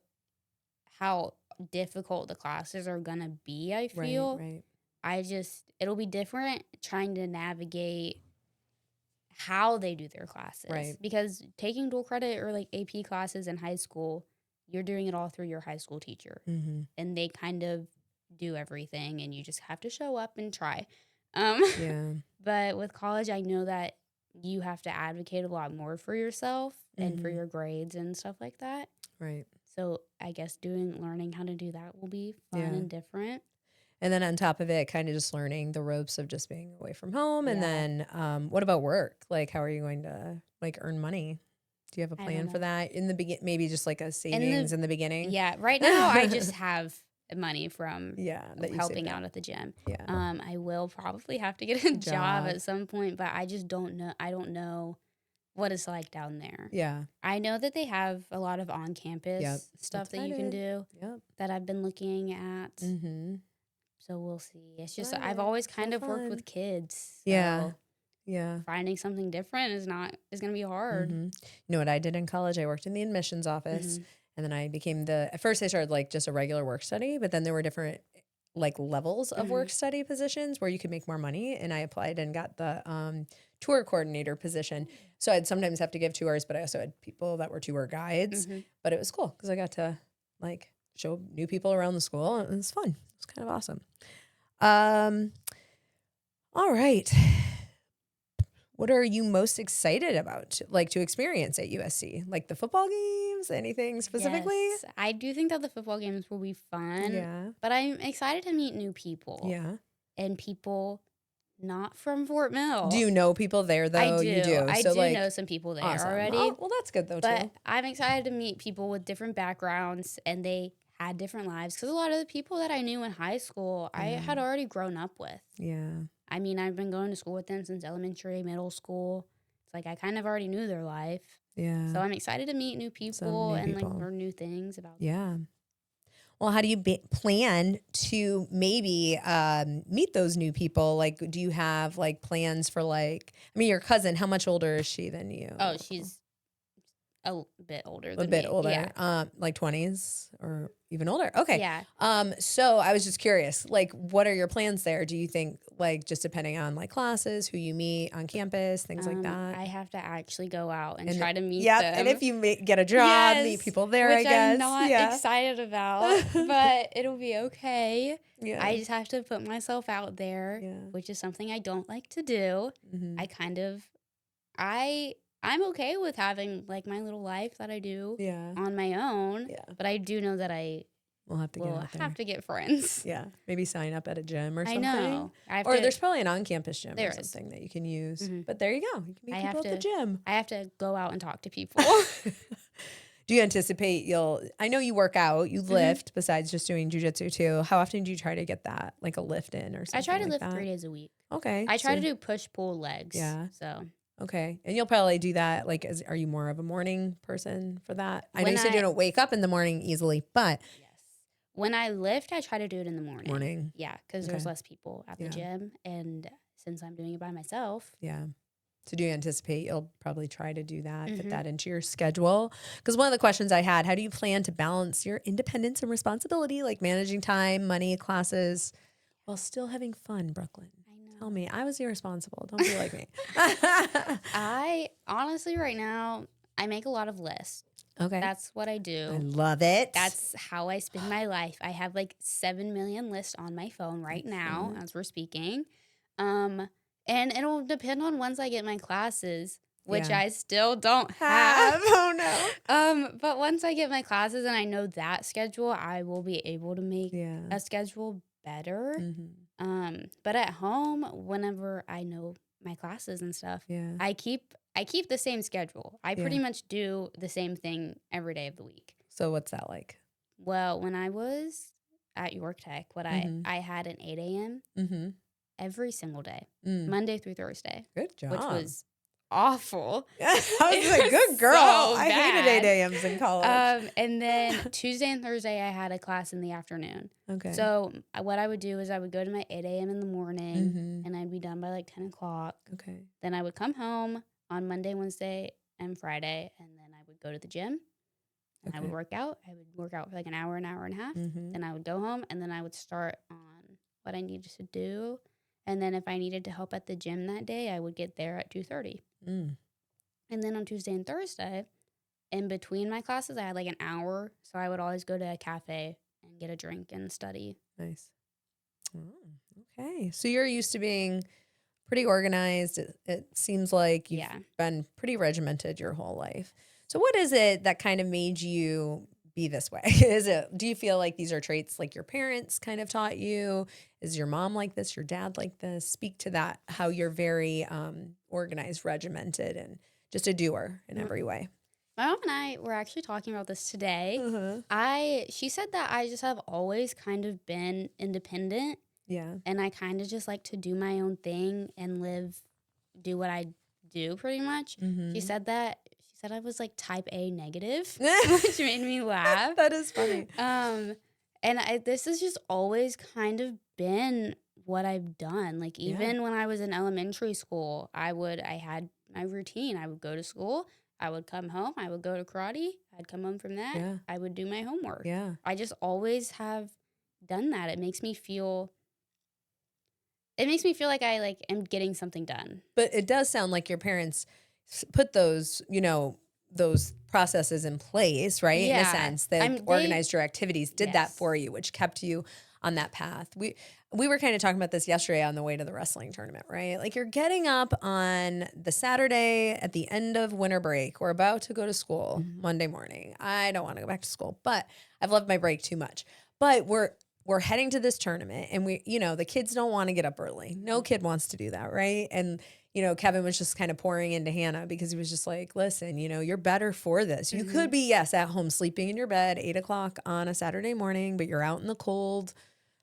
how difficult the classes are going to be, I feel. Right. It'll be different trying to navigate how they do their classes. Right. Because taking dual credit or like AP classes in high school, you're doing it all through your high school teacher. And they kind of do everything and you just have to show up and try. But with college, I know that you have to advocate a lot more for yourself and for your grades and stuff like that. Right. So I guess learning how to do that will be fun and different. And then on top of it, kind of just learning the ropes of just being away from home. And then what about work? Like, how are you going to like earn money? Do you have a plan for that in the beginning? Maybe just like a savings in the beginning? Yeah. Right now, I just have money from helping out at the gym. Yeah. I will probably have to get a job at some point, but I just don't know. I don't know what it's like down there. Yeah. I know that they have a lot of on-campus stuff that you can do that I've been looking at. So we'll see. It's just I've always kind of worked with kids. So yeah. Finding something different is going to be hard. You know what I did in college? I worked in the admissions office and then I became at first I started like just a regular work study, but then there were different like levels of work study positions where you could make more money. And I applied and got the tour coordinator position. So I'd sometimes have to give tours, but I also had people that were tour guides. But it was cool because I got to like show new people around the school. And it was fun. It was kind of awesome. All right. What are you most excited about, like, to experience at USC? Like the football games, anything specifically? Yes, I do think that the football games will be fun. Yeah. But I'm excited to meet new people. Yeah. And people not from Fort Mill. Do you know people there, though? I do. You do. I so, do like, know some people there awesome. already. Oh, well, that's good, though, but too. I'm excited to meet people with different backgrounds, and they had different lives. Because a lot of the people that I knew in high school, I had already grown up with. Yeah. I mean, I've been going to school with them since elementary, middle school. It's like I kind of already knew their life. Yeah. So I'm excited to meet new people and like learn new things about them. Yeah. Well, how do you plan to maybe meet those new people? Like, do you have like plans for like, I mean, your cousin, how much older is she than you? Oh, she's a bit older than a bit me. older, Yeah. like 20s or even older. Okay. Yeah. So I was just curious, like, what are your plans there? Do you think, like, just depending on like classes, who you meet on campus, things like that? I have to actually go out and And try to meet yeah, them. and if you get a job, meet Yes, people there, which I guess. I'm not excited about, but it'll be okay. Yeah. I just have to put myself out there, which is something I don't like to do. I'm okay with having like my little life that I do on my own, but I do know that I will have to get friends. Yeah, maybe sign up at a gym or something. I know. Or there's probably an on-campus gym there or is. something that you can use. But there you go. You can meet people at the gym. I have to go out and talk to people. Do you anticipate I know you work out, you lift besides just doing jiu-jitsu too. How often do you try to get that, like a lift in or something? I try to like lift 3 days a week. Okay. I try to do push-pull legs. Yeah. So. Okay. And you'll probably do that, like, are you more of a morning person for that? I know you said you don't wake up in the morning easily, but. Yes. When I lift, I try to do it in the morning. Yeah, because there's less people at the gym. And since I'm doing it by myself. Yeah. So do you anticipate you'll probably try to do that, fit that into your schedule? Because one of the questions I had, how do you plan to balance your independence and responsibility, like managing time, money, classes, while still having fun, Brooklyn? Tell me, I was irresponsible. Don't be like me. I honestly, right now, I make a lot of lists. Okay. That's what I do. I love it. That's how I spend my life. I have like 7 million lists on my phone right now as we're speaking. And it'll depend on once I get my classes, which I still don't have. Oh, no. But once I get my classes and I know that schedule, I will be able to make a schedule better. But at home, whenever I know my classes and stuff, I keep the same schedule. I pretty much do the same thing every day of the week. So what's that like? Well, when I was at York Tech, I had an 8 a.m. Every single day, Monday through Thursday. Good job. Which was awful. I was like, good girl. So I hated 8 a.m.s in college. And then Tuesday and Thursday, I had a class in the afternoon. Okay. So what I would do is I would go to my 8 a.m. in the morning, and I'd be done by like 10 o'clock. Okay. Then I would come home on Monday, Wednesday, and Friday, and then I would go to the gym. And I would work out. I would work out for like an hour and a half. Then I would go home, and then I would start on what I needed to do. And then if I needed to help at the gym that day, I would get there at 2:30. And then on Tuesday and Thursday, in between my classes, I had like an hour. So I would always go to a cafe and get a drink and study. Nice. Oh, okay. So you're used to being pretty organized. It seems like you've been pretty regimented your whole life. So what is it that kind of made you be this way? Do you feel like these are traits like your parents kind of taught you? Is your mom like this? Your dad like this? Speak to that, how you're very organized, regimented, and just a doer in every way. My mom and I were actually talking about this today. She said that I just have always kind of been independent. Yeah. And I kind of just like to do my own thing and do what I do pretty much. She said I was like type A negative, which made me laugh. That is funny. And this has just always kind of been what I've done. Like even when I was in elementary school, I had my routine. I would go to school, I would come home, I would go to karate, I'd come home from that, I would do my homework. Yeah. I just always have done that, it makes me feel like I like am getting something done. But it does sound like your parents put those, those processes in place, right? In a Yeah. sense, that organized your activities, did that for you, which kept you on that path. We were kind of talking about this yesterday on the way to the wrestling tournament, right? Like you're getting up on the Saturday at the end of winter break. We're about to go to school Monday morning. I don't want to go back to school, but I've loved my break too much. But we're heading to this tournament and the kids don't want to get up early. No kid wants to do that, right? And Kevin was just kind of pouring into Hannah because he was just like, listen, you're better for this. You could be, yes, at home sleeping in your bed, 8:00 on a Saturday morning, but you're out in the cold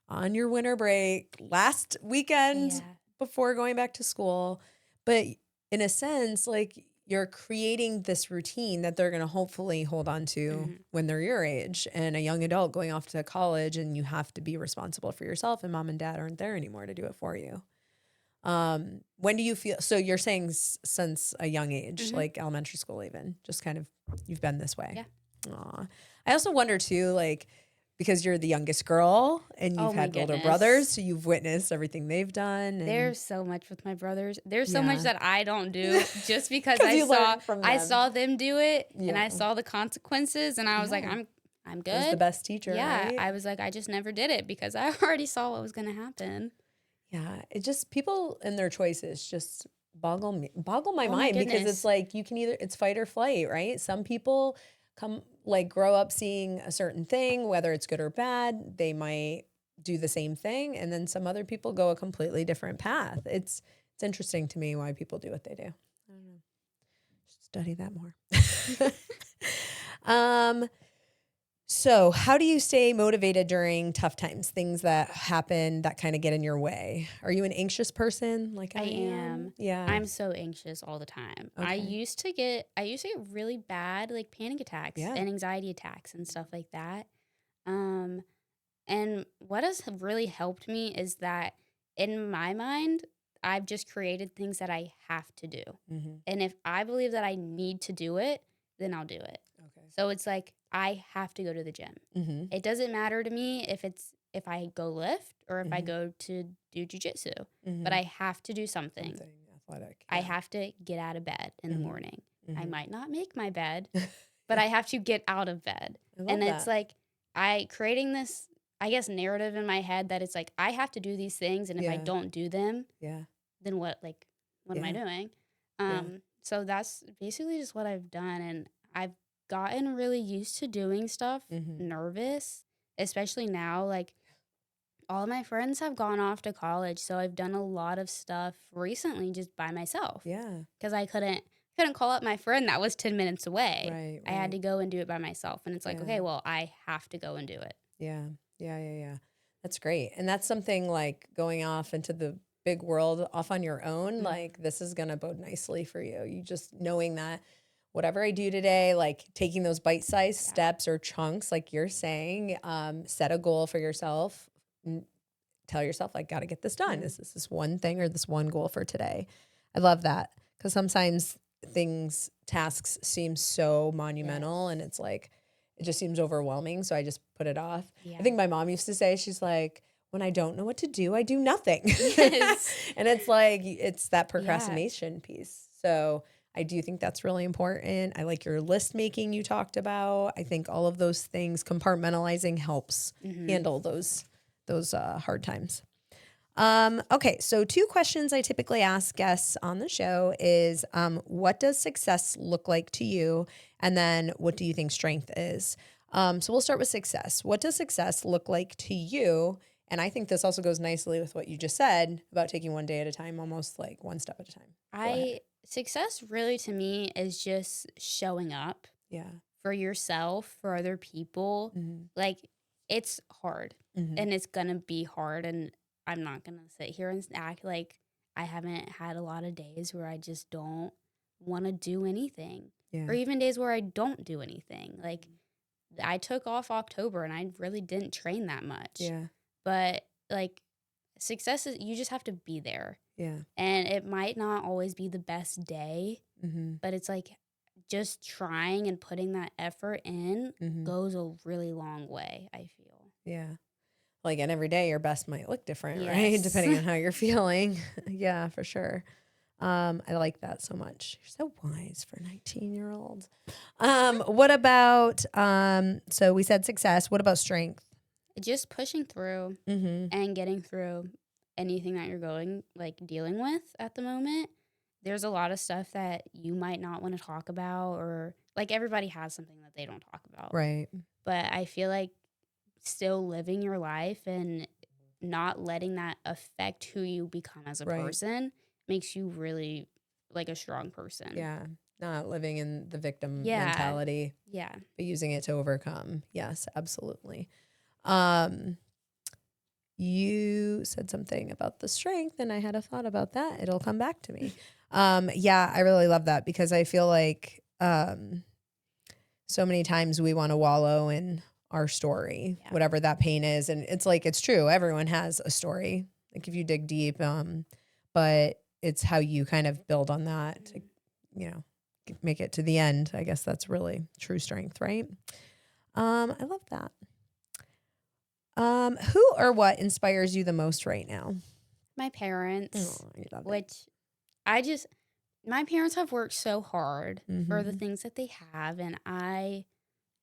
on your winter break last weekend before going back to school. But in a sense, like you're creating this routine that they're going to hopefully hold on to when they're your age and a young adult going off to college, and you have to be responsible for yourself and mom and dad aren't there anymore to do it for you. When do you feel, so you're saying since a young age, like elementary school even, just kind of, you've been this way. Yeah. Aw. I also wonder too, like, because you're the youngest girl and you've had older brothers, so you've witnessed everything they've done. And there's so much with my brothers. There's so much that I don't do just because I saw them do it and I saw the consequences and I was like, I'm good. It was the best teacher, right? I was like, I just never did it because I already saw what was going to happen. Yeah, it just, people and their choices just boggle my mind because it's like it's fight or flight, right? Some people grow up seeing a certain thing, whether it's good or bad, they might do the same thing. And then some other people go a completely different path. It's interesting to me why people do what they do. I don't know. Should study that more. So how do you stay motivated during tough times, things that happen that kind of get in your way? Are you an anxious person like I am? Yeah. I'm so anxious all the time. Okay. I used to get really bad like panic attacks and anxiety attacks and stuff like that. And what has really helped me is that in my mind, I've just created things that I have to do. And if I believe that I need to do it, then I'll do it. Okay. So it's like, I have to go to the gym. It doesn't matter to me if I go lift or if I go to do jiu-jitsu, but I have to do something athletic. I have to get out of bed in the morning. I might not make my bed, but I have to get out of bed. And it's like creating this, I guess, narrative in my head that it's like, I have to do these things. And if I don't do them, then what am I doing? So that's basically just what I've done. And I've gotten really used to doing stuff nervous, especially now. Like all of my friends have gone off to college, so I've done a lot of stuff recently just by myself. Yeah, because I couldn't call up my friend that was 10 minutes away. Right. I had to go and do it by myself, and it's like, okay, well, I have to go and do it. Yeah. That's great, and that's something like going off into the big world off on your own. Like this is gonna bode nicely for you. You just knowing that. Whatever I do today, like taking those bite-sized steps or chunks, like you're saying, set a goal for yourself. Tell yourself, like, got to get this done. Is this one thing or this one goal for today? I love that because sometimes tasks seem so monumental and it's like, it just seems overwhelming. So I just put it off. Yeah. I think my mom used to say, she's like, when I don't know what to do, I do nothing. Yes. And it's like, it's that procrastination piece. So I do think that's really important. I like your list making you talked about. I think all of those things, compartmentalizing helps handle those hard times. Okay, so 2 questions I typically ask guests on the show is, what does success look like to you? And then what do you think strength is? So we'll start with success. What does success look like to you? And I think this also goes nicely with what you just said about taking one day at a time, almost like one step at a time. Success really to me is just showing up for yourself, for other people. Like it's hard and it's going to be hard. And I'm not going to sit here and act like I haven't had a lot of days where I just don't want to do anything or even days where I don't do anything. Like I took off October and I really didn't train that much. Yeah. But like success is, you just have to be there. Yeah. And it might not always be the best day, but it's like just trying and putting that effort in goes a really long way, I feel. Yeah. Like, and every day your best might look different, Yes. right? Depending on how you're feeling. Yeah, for sure. I like that so much. You're so wise for 19-year-olds. What about, so we said success. What about strength? Just pushing through and getting through anything that you're dealing with at the moment. There's a lot of stuff that you might not want to talk about, or like everybody has something that they don't talk about. Right. But I feel like still living your life and not letting that affect who you become as a person makes you really like a strong person. Yeah. Not living in the victim Yeah. mentality. Yeah. But using it to overcome. Yes, absolutely. You said something about the strength, and I had a thought about that. It'll come back to me. Yeah, I really love that, because I feel like so many times we want to wallow in our story, whatever that pain is. And it's like, it's true. Everyone has a story, like if you dig deep, but it's how you kind of build on that to, you know, make it to the end. I guess that's really true strength, right? I love that. Who or what inspires you the most right now? My parents, which my parents have worked so hard for the things that they have, and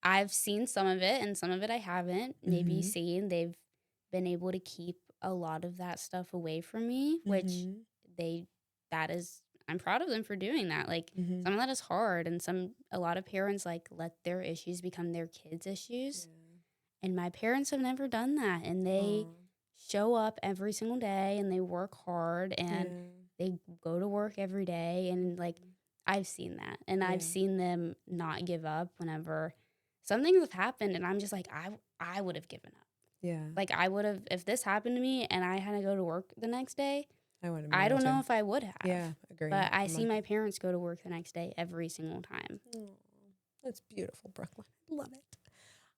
I've seen some of it, and some of it I haven't maybe seen. They've been able to keep a lot of that stuff away from me, which I'm proud of them for doing that. Like some of that is hard, and a lot of parents like let their issues become their kids' issues. And my parents have never done that, and they show up every single day, and they work hard, and they go to work every day, and like I've seen that, and I've seen them not give up whenever some things have happened, and I'm just like I would have given up. Yeah, like I would have, if this happened to me and I had to go to work the next day. I don't know if I would have. Yeah, agree. But I see my parents go to work the next day every single time. That's beautiful, Brooklyn. Love it.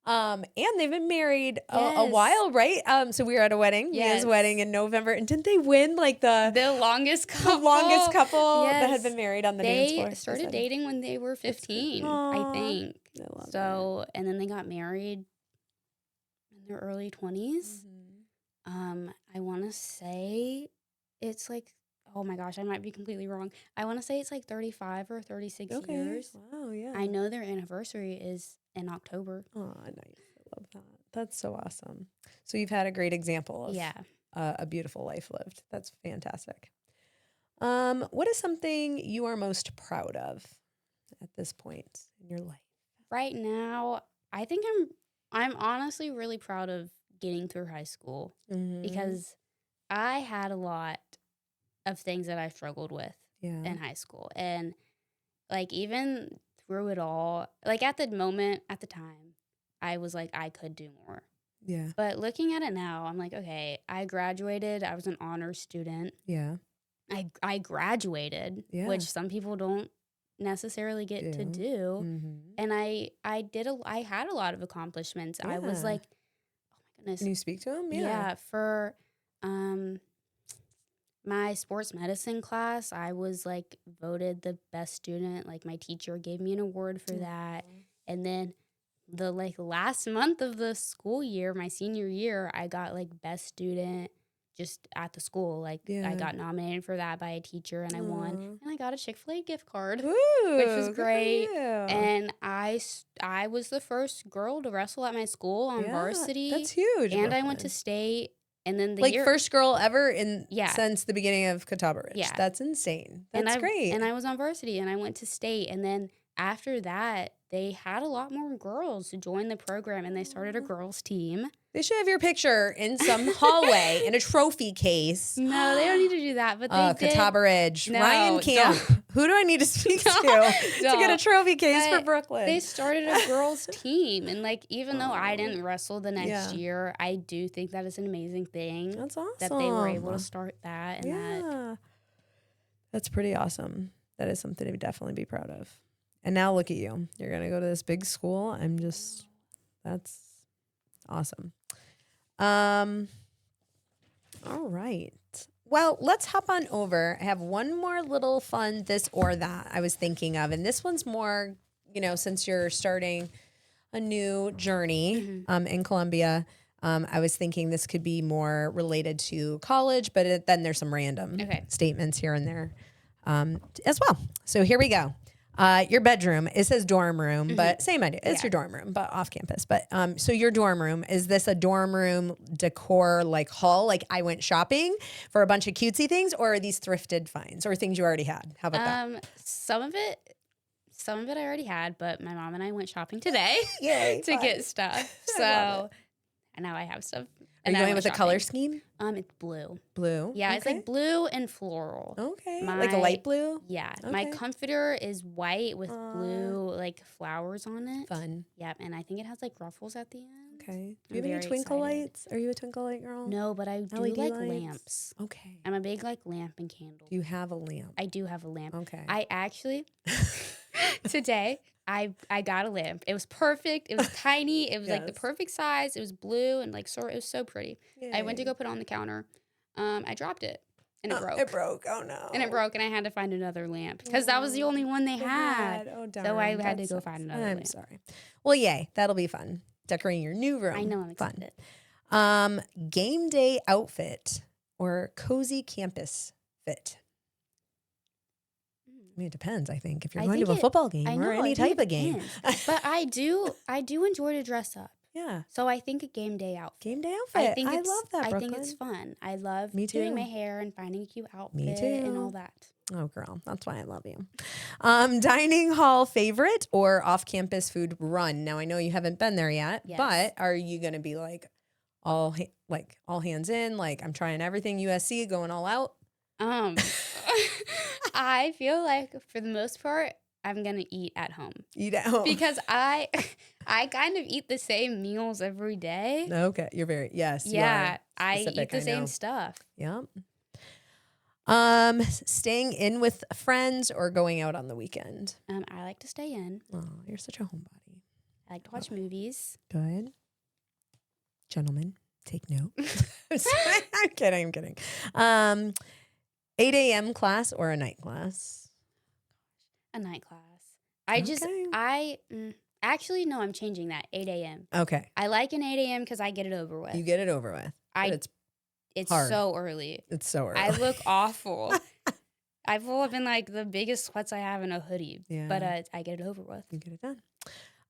And they've been married a while, right? So we were at a wedding, Mia's wedding in November, and didn't they win like the longest couple? The longest couple that had been married on the dance floor. They started dating when they were 15, I think. I love that. And then they got married in their early 20s. I want to say it's like, oh my gosh, I might be completely wrong. I want to say it's like 35 or 36 years. Wow, yeah. I know their anniversary is in October. Oh, nice. I love that. That's so awesome. So you've had a great example of a beautiful life lived. That's fantastic. What is something you are most proud of at this point in your life? Right now, I think I'm honestly really proud of getting through high school because I had a lot of things that I struggled with in high school. And like even through it all, like at the time, I was like, I could do more. Yeah. But looking at it now, I'm like, okay, I graduated. I was an honors student. Yeah. I graduated, which some people don't necessarily get to do. And I had a lot of accomplishments. I was like, oh my goodness. Can you speak to them? Yeah. For my sports medicine class, I was like voted the best student. Like my teacher gave me an award for that. And then the like last month of the school year, my senior year, I got like best student just at the school. Like I got nominated for that by a teacher and I won. And I got a Chick-fil-A gift card, which was great. And I was the first girl to wrestle at my school on varsity. That's huge. And I went to state. And then first girl ever since the beginning of Catawba Ridge. Yeah. That's insane. That's great. And I was on varsity and I went to state. And then after that, they had a lot more girls to join the program and they started a girls team. They should have your picture in some hallway in a trophy case. No, they don't need to do that. But they did. Catawba Ridge. No, Ryan Camp. Who do I need to speak to get a trophy case for Brooklyn? They started a girls team. And like, even though I didn't wrestle the next year, I do think that is an amazing thing. That's awesome. That they were able to start that. And that's pretty awesome. That is something to definitely be proud of. And now look at you. You're going to go to this big school. That's awesome. All right. Well, let's hop on over. I have one more little fun this or that I was thinking of. And this one's more, since you're starting a new journey in Columbia, I was thinking this could be more related to college, but then there's some random statements here and there as well. So here we go. Your bedroom, it says dorm room, but same idea. It's your dorm room, but off campus. But so your dorm room, is this a dorm room decor like haul? Like I went shopping for a bunch of cutesy things, or are these thrifted finds or things you already had? How about that? Some of it I already had, but my mom and I went shopping today to get stuff. So and now I have stuff. Are you going with a color scheme? It's blue. Blue? Yeah, it's like blue and floral. Okay. Like a light blue? Yeah. Okay. My comforter is white with blue like flowers on it. Fun. Yep. And I think it has like ruffles at the end. Okay. Do you have any twinkle lights? Are you a twinkle light girl? No, but I do LED like lights? lamps. Okay. I'm a big like lamp and candle. Do you have a lamp? I do have a lamp. Okay. I actually today I got a lamp. It was perfect. It was tiny. It was like the perfect size. It was blue and like it was so pretty. Yay. I went to go put it on the counter. I dropped it and it broke. It broke. Oh no. And it broke and I had to find another lamp because that was the only one they had. Oh darn. So I had to go find another lamp. I'm sorry. Well, yay. That'll be fun. Decorating your new room. I know, I'm excited. Fun. Game day outfit or cozy campus fit. I mean, it depends, I think, if you're going to a football game or any type of game. But I do enjoy to dress up. Yeah. So I think a game day outfit. Game day outfit. I love that, Brooklyn. I think it's fun. I love doing my hair and finding a cute outfit and all that. Oh, girl. That's why I love you. Dining hall favorite or off-campus food run? Now, I know you haven't been there yet, but are you going to be like all hands in? Like, I'm trying everything USC, going all out? I feel like for the most part, I'm going to eat at home. Eat at home. Because I kind of eat the same meals every day. Okay. You're very, yes. Yeah. I eat the same stuff. Yeah. Staying in with friends or going out on the weekend? I like to stay in. Oh, you're such a homebody. I like to watch movies. Good. Gentlemen, take note. I'm kidding. 8 a.m. class or a night class? A night class. Actually, no, I'm changing that. 8 a.m. Okay. I like an 8 a.m. because I get it over with. You get it over with. It's hard. so early. It's so early. I look awful. I pull up in like the biggest sweats I have in a hoodie. Yeah. But I get it over with. You get it done.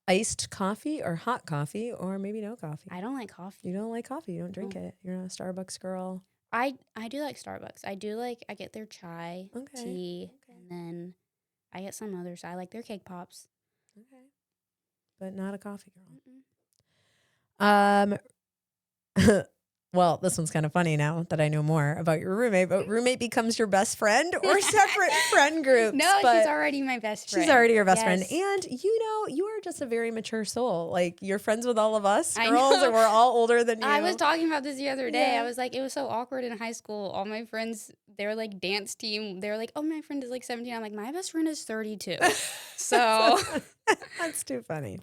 Iced coffee or hot coffee or maybe no coffee? I don't like coffee. You don't like coffee. You don't drink it. You're not a Starbucks girl. I do like Starbucks. I get their chai, tea, and then I get some others. I like their cake pops. Okay. But not a coffee girl. Well, this one's kind of funny now that I know more about your roommate, but roommate becomes your best friend or separate friend groups? No, she's already my best friend. She's already your best friend. And you are just a very mature soul. Like you're friends with all of us girls and we're all older than you. I was talking about this the other day. Yeah. I was like, it was so awkward in high school. All my friends, they were like dance team. They were like, oh, my friend is like 17. I'm like, my best friend is 32. So that's too funny.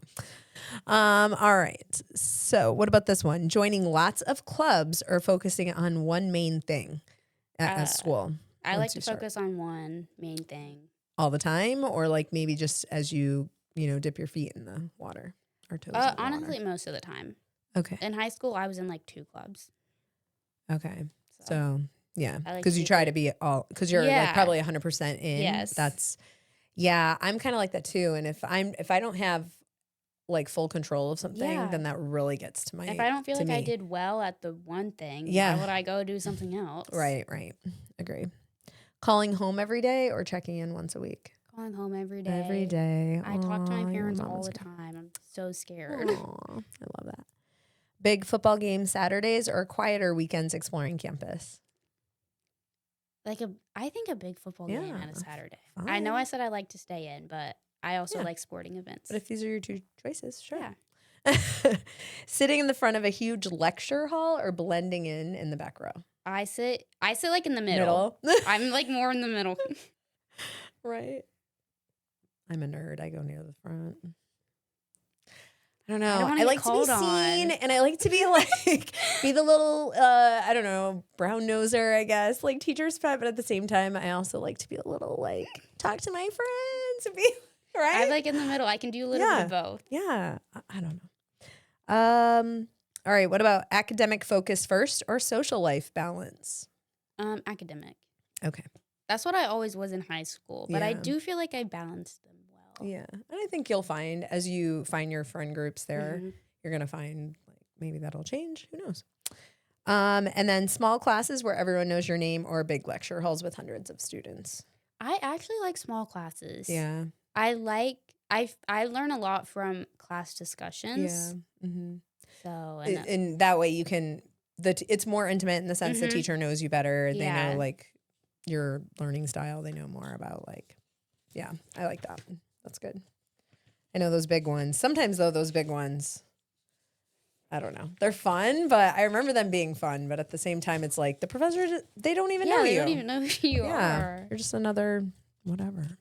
All right. So what about this one? Joining lots of clubs or focusing on one main thing at school? I like to focus on one main thing. All the time? Or like maybe just as you dip your feet in the water or toes in the honestly, water? most of the time. Okay. In high school, I was in like 2 clubs. Okay. So yeah. Because you try to be because you're like probably 100% in. Yes. I'm kind of like that too. And if I don't have like full control of something, then that really gets to my. If I don't feel like I did well at the one thing, why would I go do something else? Right. Agree. Calling home every day or checking in once a week? Calling home every day. Every day. I talk to my parents all the time. I'm so scared. I love that. Big football game Saturdays or quieter weekends exploring campus? I think a big football game on a Saturday. Fine. I know I said I like to stay in, but I also like sporting events. But if these are your 2 choices, sure. Yeah. Sitting in the front of a huge lecture hall or blending in the back row? I sit like in the middle. I'm like more in the middle. Right. I'm a nerd. I go near the front. I don't know. I like to be seen and I like to be like, be the little, I don't know, brown noser, I guess, like teacher's pet. But at the same time, I also like to be a little like, talk to my friends and be, right? I'm like in the middle. I can do a little bit of both. Yeah. I don't know. All right. What about academic focus first or social life balance? Academic. Okay. That's what I always was in high school, but I Yeah. do feel like I balanced them well. Yeah. And I think you'll find as you find your friend groups there, you're going to find like maybe that'll change. Who knows? And then small classes where everyone knows your name or big lecture halls with hundreds of students. I actually like small classes. Yeah. I learn a lot from class discussions. Yeah. Mm-hmm. So and that way you can it's more intimate in the sense the teacher knows you better. They know like your learning style. They know more about like, yeah, I like that. That's good. I know those big ones. Sometimes though, those big ones, I don't know. They're fun, but I remember them being fun. But at the same time, it's like the professors, they don't even know you. They don't even know who you are. You're just another whatever.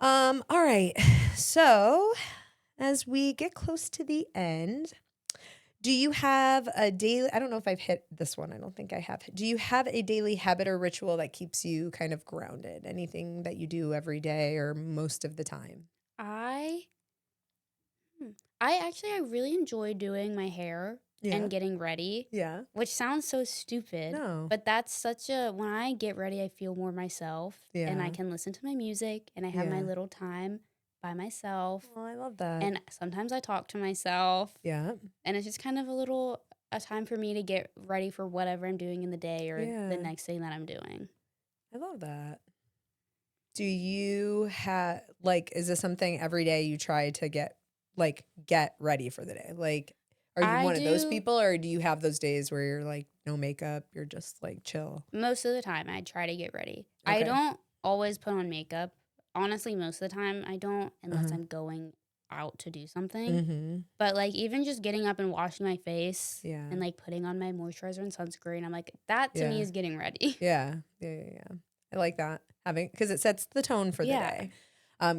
All right. So as we get close to the end, do you have a daily, I don't know if I've hit this one. I don't think I have. Do you have a daily habit or ritual that keeps you kind of grounded? Anything that you do every day or most of the time? I really enjoy doing my hair and getting ready. Yeah. Which sounds so stupid. No. But that's when I get ready, I feel more myself. Yeah. And I can listen to my music and I have my little time by myself. Oh, I love that. And sometimes I talk to myself. Yeah. And it's just kind of a time for me to get ready for whatever I'm doing in the day or the next thing that I'm doing. I love that. Do you have, like, is this something every day you try to get ready for the day? Like, are you one of those people or do you have those days where you're like, no makeup, you're just like chill? Most of the time I try to get ready. Okay. I don't always put on makeup. Honestly, most of the time I don't unless I'm going out to do something. Mm-hmm. But like even just getting up and washing my face and like putting on my moisturizer and sunscreen, I'm like, that to me is getting ready. Yeah. I like that. Because it sets the tone for the day.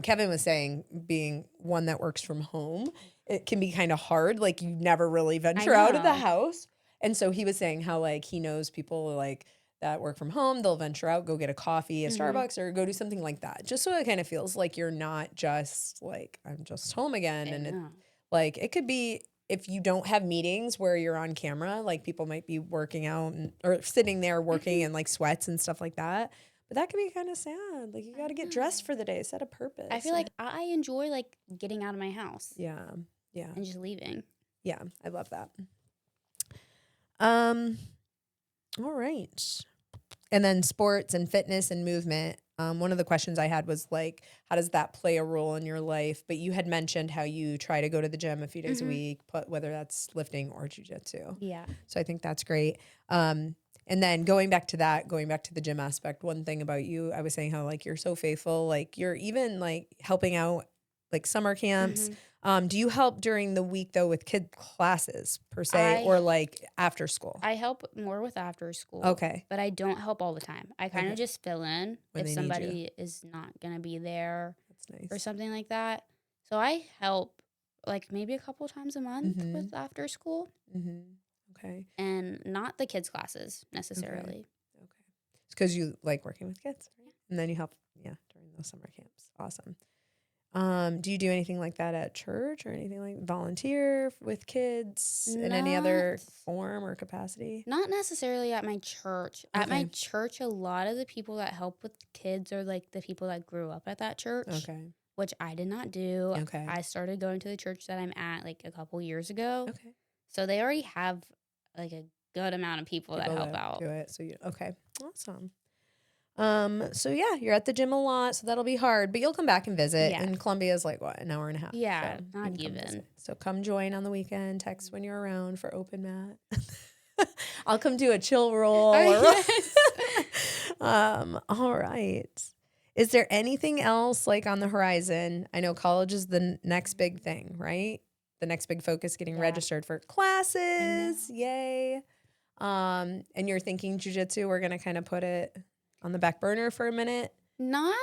Kevin was saying being one that works from home, it can be kind of hard. Like you never really venture out of the house. And so he was saying how like he knows people like that work from home, they'll venture out, go get a coffee at Starbucks or go do something like that. Just so it kind of feels like you're not just like, I'm just home again. It could be if you don't have meetings where you're on camera, like people might be working out or sitting there working in like sweats and stuff like that. But that can be kind of sad. Like you got to get dressed for the day, set a purpose. I feel like I enjoy like getting out of my house. Yeah. And just leaving. Yeah, I love that. All right. And then sports and fitness and movement. One of the questions I had was like, how does that play a role in your life? But you had mentioned how you try to go to the gym a few days a week, whether that's lifting or jiu-jitsu. Yeah. So I think that's great. And then going back to the gym aspect, one thing about you, I was saying how like you're so faithful, like you're even like helping out like summer camps. Do you help during the week though with kid classes per se or like after school? I help more with after school. Okay. But I don't help all the time. I kind of just fill in if somebody is not going to be there or something like that. So I help like maybe a couple times a month with after school. Okay. And not the kids' classes necessarily. Okay. It's because you like working with kids, right? And then you help, during those summer camps. Awesome. Do you do anything like that at church or anything like volunteer with kids in any other form or capacity? Not necessarily at my church. Okay. At my church, a lot of the people that help with kids are like the people that grew up at that church. Okay. Which I did not do. Okay. I started going to the church that I'm at like a couple years ago. Okay. So they already have like a good amount of people that help out. Do it. So okay. Awesome. So yeah, you're at the gym a lot, so that'll be hard, but you'll come back and visit. Yeah. And Columbia is like what, an hour and a half. Yeah, so not even. So come join on the weekend. Text when you're around for open mat. I'll come do a chill roll. All right. Is there anything else like on the horizon? I know college is the next big thing, right? The next big focus, getting registered for classes. Yay. And you're thinking jiu-jitsu, we're going to kind of put it on the back burner for a minute? Not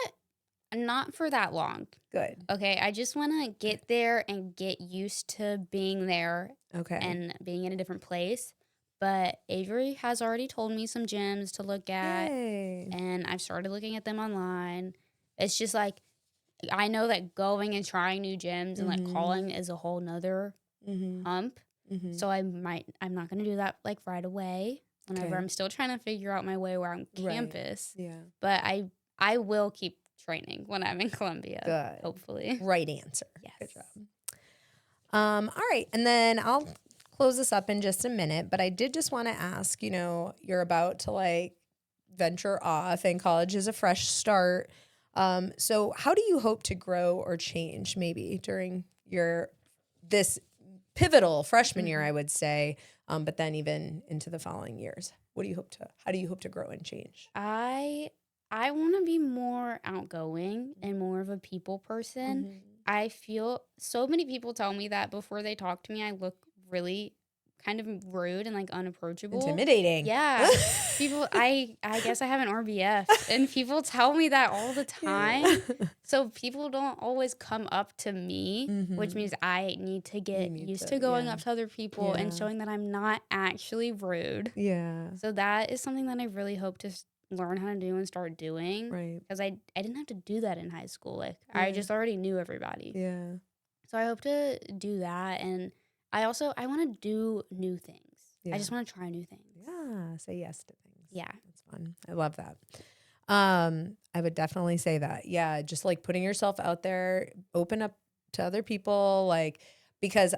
for that long. Good. Okay, I just want to get there and get used to being there and being in a different place. But Avery has already told me some gyms to look at. Yay. And I've started looking at them online. It's just like, I know that going and trying new gyms and like calling is a whole nother hump. So I'm not going to do that like right away whenever I'm still trying to figure out my way around campus. Yeah. But I will keep training when I'm in Columbia. Good. Hopefully. Right answer. Yes. Good job. All right. And then I'll close this up in just a minute, but I did just want to ask, you're about to like venture off and college is a fresh start. So how do you hope to grow or change maybe during this pivotal freshman year, I would say, but then even into the following years? How do you hope to grow and change? I want to be more outgoing and more of a people person. I feel so many people tell me that before they talk to me, I look really kind of rude and like unapproachable. Intimidating. Yeah. People, I guess I have an RBF and people tell me that all the time. So people don't always come up to me, which means I need to get used to going up to other people and showing that I'm not actually rude. Yeah. So that is something that I really hope to learn how to do and start doing. Right. Because I didn't have to do that in high school. Like I just already knew everybody. Yeah. So I hope to do that. And I want to do new things. Yeah. I just want to try new things. Yeah. Say yes to things. Yeah. That's fun. I love that. I would definitely say that. Yeah. Just like putting yourself out there, open up to other people. Like, because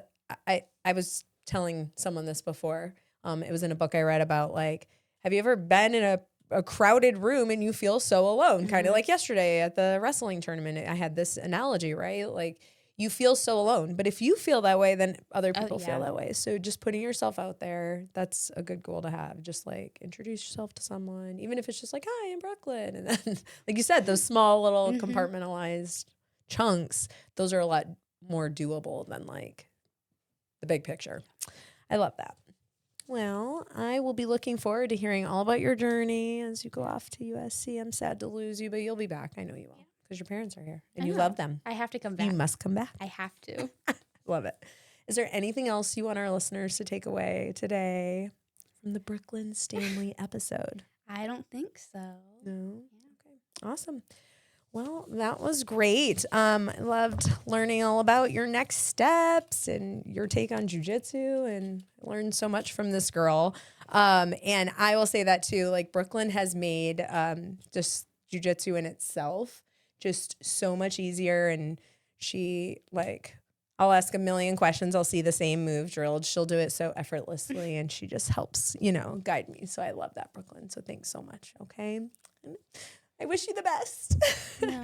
I was telling someone this before. It was in a book I read about, like, have you ever been in a crowded room and you feel so alone? Kind of like yesterday at the wrestling tournament. I had this analogy, right? Like, you feel so alone. But if you feel that way, then other people feel that way. So just putting yourself out there, that's a good goal to have. Just like introduce yourself to someone, even if it's just like, hi, I'm Brooklyn. And then, like you said, those small little compartmentalized chunks, those are a lot more doable than like the big picture. I love that. Well, I will be looking forward to hearing all about your journey as you go off to USC. I'm sad to lose you, but you'll be back. I know you will. Because your parents are here and you love them. I have to come back. You must come back. I have to. Love it. Is there anything else you want our listeners to take away today from the Brooklynn Stanley episode? I don't think so. No? Okay. Awesome. Well, that was great. I loved learning all about your next steps and your take on jiu-jitsu, and learned so much from this girl. And I will say that too, like Brooklynn has made just jiu-jitsu in itself just so much easier. And she, like, I'll ask a million questions. I'll see the same move drilled. She'll do it so effortlessly, and she just helps, guide me. So I love that, Brooklynn. So thanks so much. Okay. And I wish you the best. No.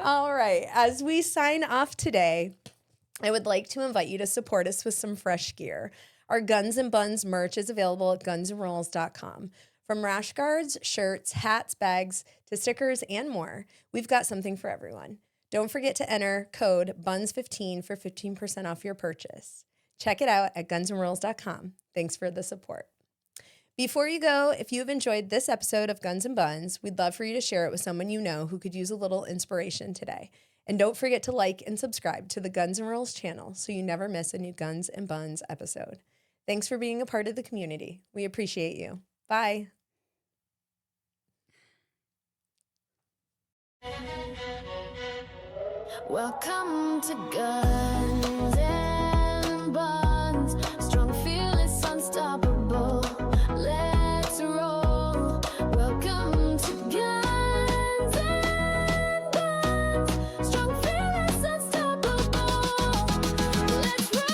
All right. As we sign off today, I would like to invite you to support us with some fresh gear. Our Gunz Bunz merch is available at gunzrollz.com. From rash guards, shirts, hats, bags, to stickers, and more, we've got something for everyone. Don't forget to enter code BUNZ15 for 15% off your purchase. Check it out at gunzrollz.com. Thanks for the support. Before you go, if you've enjoyed this episode of Gunz Bunz, we'd love for you to share it with someone you know who could use a little inspiration today. And don't forget to like and subscribe to the Gunz Rollz channel so you never miss a new Gunz Bunz episode. Thanks for being a part of the community. We appreciate you. Bye. Welcome to Gunz and Bunz. Strong feelings unstoppable. Let's roll. Welcome to Gunz and Bunz. Strong feelings unstoppable. Let's roll.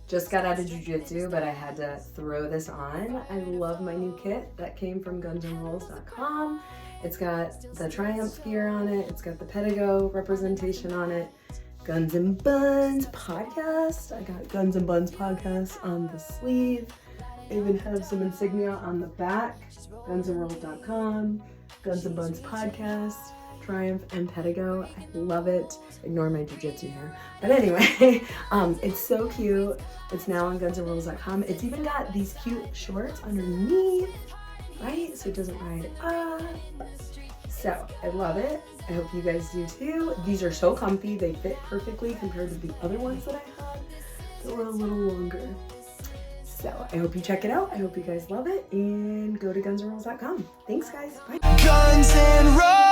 Just got out of jiu-jitsu, but I had to throw this on. I love my new kit that came from gunzrollz.com. It's got the Triumph gear on it. It's got the Pedigo representation on it. Gunz Bunz Podcast. I got Gunz Bunz Podcast on the sleeve. I even have some insignia on the back. Gunzrollz.com. Gunz Bunz Podcast. Triumph and Pedigo. I love it. Ignore my jiu-jitsu hair. But anyway, it's so cute. It's now on gunzrollz.com. It's even got these cute shorts underneath, right? So it doesn't ride up. So I love it. I hope you guys do too. These are so comfy. They fit perfectly compared to the other ones that I had that were a little longer. So I hope you check it out. I hope you guys love it, and go to gunzrollz.com. Thanks guys. Bye. Gunz and Rollz.